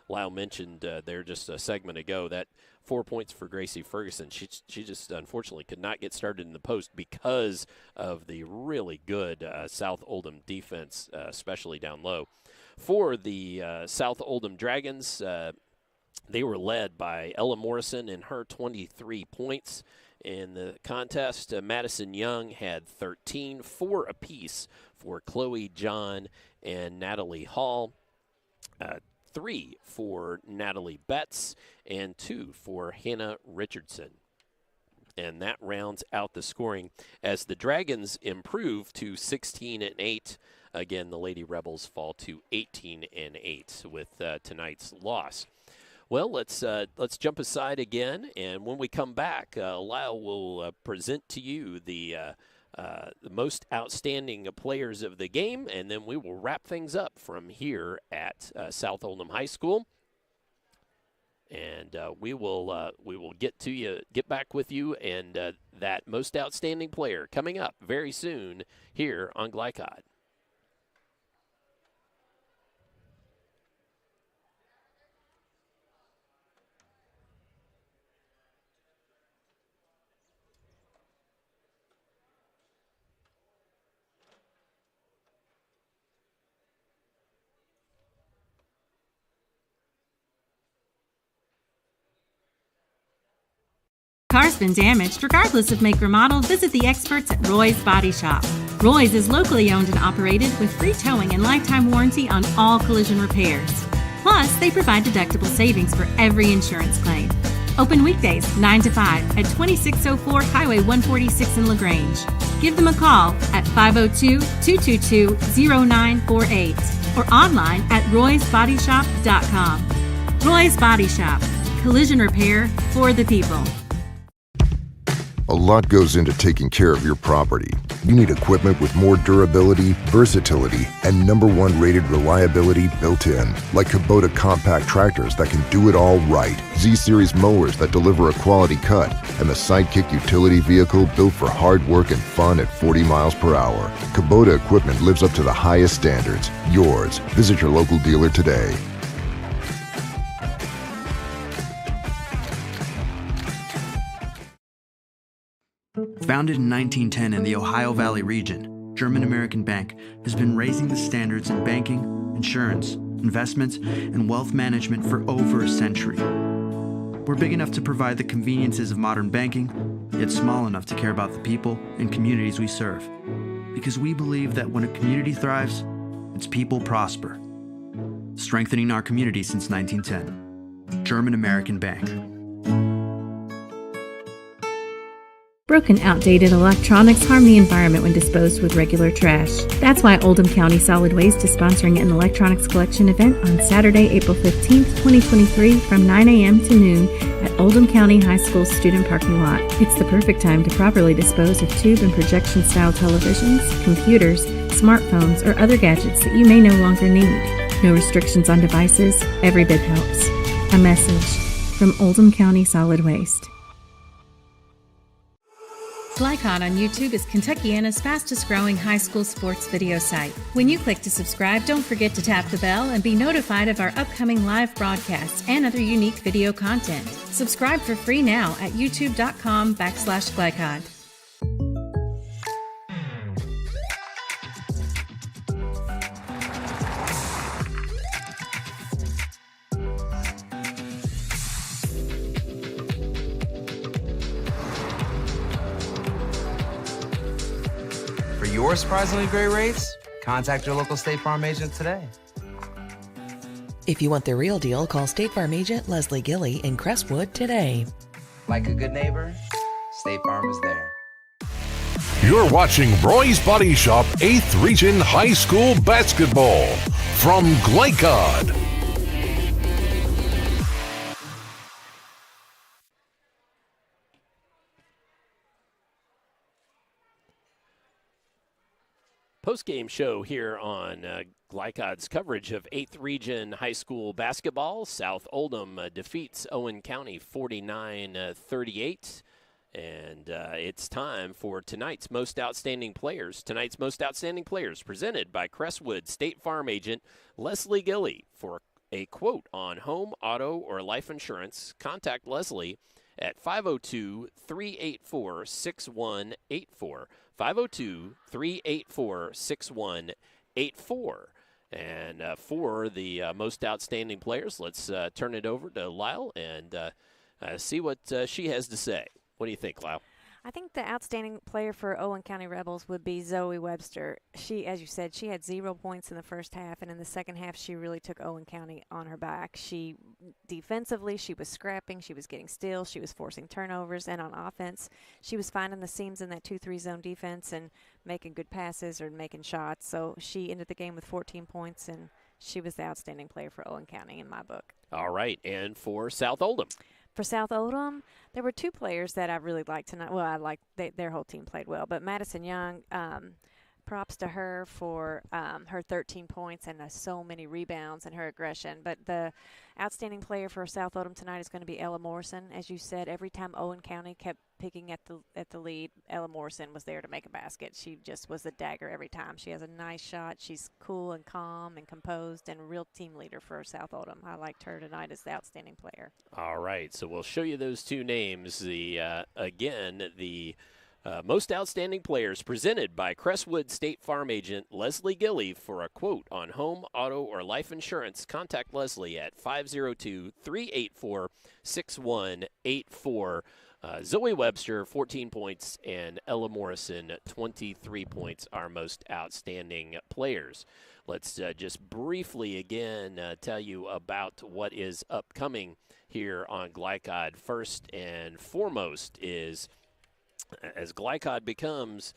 Lyle mentioned there just a segment ago, that 4 points for Gracie Ferguson. She just unfortunately could not get started in the post because of the really good South Oldham defense, especially down low. For the South Oldham Dragons, they were led by Ella Morrison in her 23 points in the contest. Madison Young had 13, 4 apiece for Chloe John and Natalie Hall, 3 for Natalie Betts, and 2 for Hannah Richardson. And that rounds out the scoring as the Dragons improve to 16-8. Again, the Lady Rebels fall to 18-8 with tonight's loss. Well, let's jump aside again, and when we come back, Lyle will present to you the most outstanding players of the game, and then we will wrap things up from here at South Oldham High School. And we will get back with you, and that most outstanding player coming up very soon here on Glycod. Car's been damaged, regardless of make or model, visit the experts at Roy's Body Shop. Roy's is locally owned and operated with free towing and lifetime warranty on all collision repairs. Plus, they provide deductible savings for every insurance claim. Open weekdays 9 to 5 at 2604 Highway 146 in LaGrange. Give them a call at 502-222-0948 or online at roysbodyshop.com. Roy's Body Shop. Collision repair for the people. A lot goes into taking care of your property. You need equipment with more durability, versatility, and #1 rated reliability built in. Like Kubota compact tractors that can do it all right. Z-Series mowers that deliver a quality cut. And the Sidekick utility vehicle built for hard work and fun at 40 miles per hour. Kubota equipment lives up to the highest standards. Yours. Visit your local dealer today. Founded in 1910 in the Ohio Valley region, German American Bank has been raising the standards in banking, insurance, investments, and wealth management for over a century. We're big enough to provide the conveniences of modern banking, yet small enough to care about the people and communities we serve. Because we believe that when a community thrives, its people prosper. Strengthening our community since 1910. German American Bank. Broken, outdated electronics harm the environment when disposed with regular trash. That's why Oldham County Solid Waste is sponsoring an electronics collection event on Saturday, April 15th, 2023 from 9 a.m. to noon at Oldham County High School student parking lot. It's the perfect time to properly dispose of tube and projection-style televisions, computers, smartphones, or other gadgets that you may no longer need. No restrictions on devices. Every bit helps. A message from Oldham County Solid Waste. Glycod on YouTube is Kentuckiana's fastest growing high school sports video site. When you click to subscribe, don't forget to tap the bell and be notified of our upcoming live broadcasts and other unique video content. Subscribe for free now at youtube.com/Glycod. For your surprisingly great rates, contact your local State Farm agent today. If you want the real deal, call State Farm agent Leslie Gilly in Crestwood today. Like a good neighbor, State Farm is there. You're watching Roy's Body Shop 8th Region High School Basketball from Glycod. Post-game show here on Glycod's coverage of 8th Region High School basketball. South Oldham defeats Owen County 49-38. And it's time for tonight's Most Outstanding Players. Tonight's Most Outstanding Players presented by Crestwood State Farm agent Leslie Gilly. For a quote on home, auto, or life insurance, contact Leslie at 502-384-6184. 502-384-6184. And for the most outstanding players, let's turn it over to Lyle and see what she has to say. What do you think, Lyle? I think the outstanding player for Owen County Rebels would be Zoe Webster. She, as you said, she had 0 points in the first half, and in the second half she really took Owen County on her back. She, defensively, she was scrapping, she was getting steals, she was forcing turnovers, and on offense, she was finding the seams in that 2-3 zone defense and making good passes or making shots. So she ended the game with 14 points, and she was the outstanding player for Owen County in my book. All right, and for South Oldham? For South Oldham, there were two players that I really liked tonight. Well, I liked their whole team played well, but Madison Young, props to her for her 13 points and so many rebounds and her aggression. But the outstanding player for South Oldham tonight is going to be Ella Morrison. As you said, every time Owen County kept picking at the lead, Ella Morrison was there to make a basket. She just was a dagger every time. She has a nice shot. She's cool and calm and composed and a real team leader for South Oldham. I liked her tonight as the outstanding player. All right, so we'll show you those two names. Again, the most outstanding players presented by Crestwood State Farm agent Leslie Gilly. For a quote on home, auto, or life insurance, contact Leslie at 502-384-6184. Zoe Webster, 14 points, and Ella Morrison, 23 points, our most outstanding players. Let's just briefly again tell you about what is upcoming here on Glycod. First and foremost is, as Glycod becomes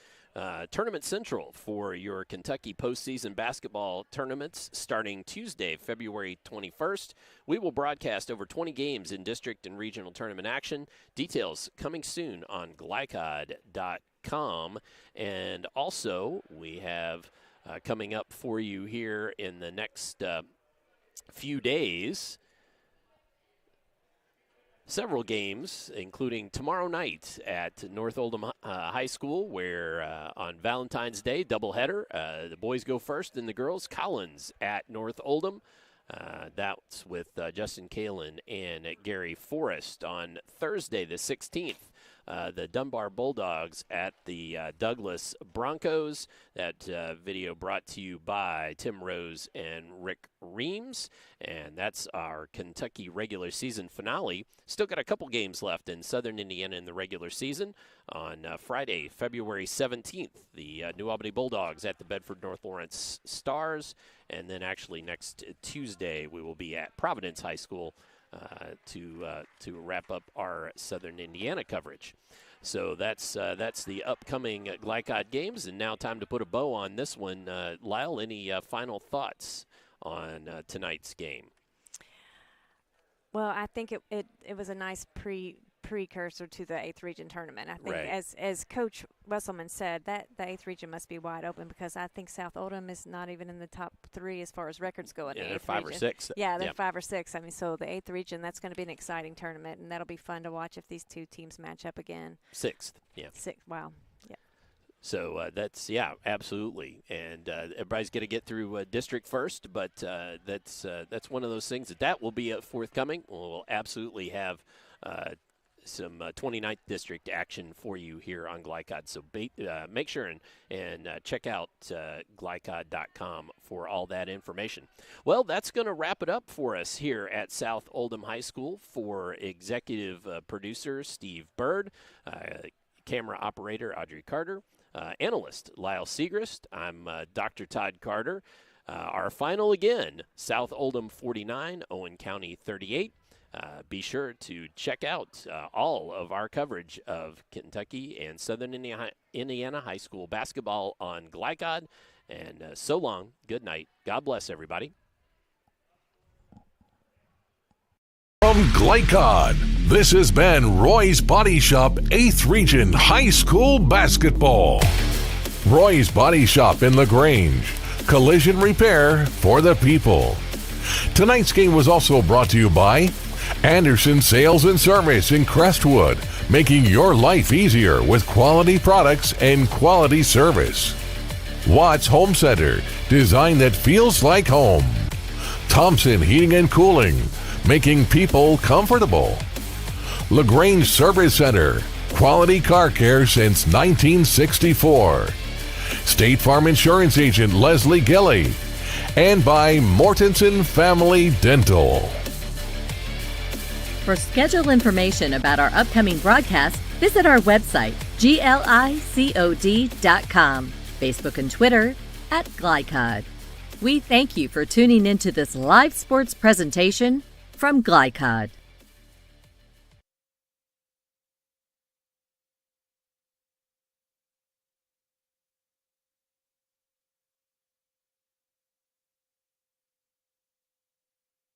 Tournament Central for your Kentucky postseason basketball tournaments starting Tuesday, February 21st. We will broadcast over 20 games in district and regional tournament action. Details coming soon on glycod.com. And also, we have coming up for you here in the next few days, several games, including tomorrow night at North Oldham High School, where on Valentine's Day, doubleheader, the boys go first and the girls. Collins at North Oldham. That's with Justin Kalin and Gary Forrest. On Thursday, the 16th, the Dunbar Bulldogs at the Douglas Broncos. That video brought to you by Tim Rose and Rick Reams. And that's our Kentucky regular season finale. Still got a couple games left in Southern Indiana in the regular season. On Friday, February 17th, the New Albany Bulldogs at the Bedford North Lawrence Stars. And then actually next Tuesday, we will be at Providence High School to wrap up our Southern Indiana coverage. So that's the upcoming Glycod games, and now time to put a bow on this one. Lyle, any final thoughts on tonight's game? Well, I think it was a nice precursor to the 8th region tournament. I think, Right. as Coach Wesselman said, that the 8th region must be wide open, because I think South Oldham is not even in the top 3 as far as records go in the 8th they're 5 region. or 6. Yeah, they're Yep. 5 or 6. I mean, so the 8th region, that's going to be an exciting tournament, and that'll be fun to watch if these two teams match up again. 6th, yeah. 6, wow. Yeah. So that's, absolutely. And everybody's going to get through district first, but that's one of those things that will be forthcoming. We'll absolutely have some 29th district action for you here on Glycod. So make sure and check out glycod.com for all that information. Well, that's going to wrap it up for us here at South Oldham High School. For executive producer Steve Bird, camera operator Audrey Carter, analyst Lyle Segrist, I'm Dr. Todd Carter. Our final again, South Oldham 49, Owen County 38. Be sure to check out all of our coverage of Kentucky and Southern Indiana High School basketball on Glycod. And so long, good night. God bless everybody. From Glycod, this has been Roy's Body Shop 8th Region High School Basketball. Roy's Body Shop in LaGrange. Collision repair for the people. Tonight's game was also brought to you by Anderson Sales and Service in Crestwood, making your life easier with quality products and quality service. Watts Home Center, design that feels like home. Thompson Heating and Cooling, making people comfortable. LaGrange Service Center, quality car care since 1964. State Farm Insurance Agent Leslie Gilly, and by Mortensen Family Dental. For schedule information about our upcoming broadcast, visit our website, glicod.com, Facebook and Twitter @Glycod. We thank you for tuning into this live sports presentation from Glycod.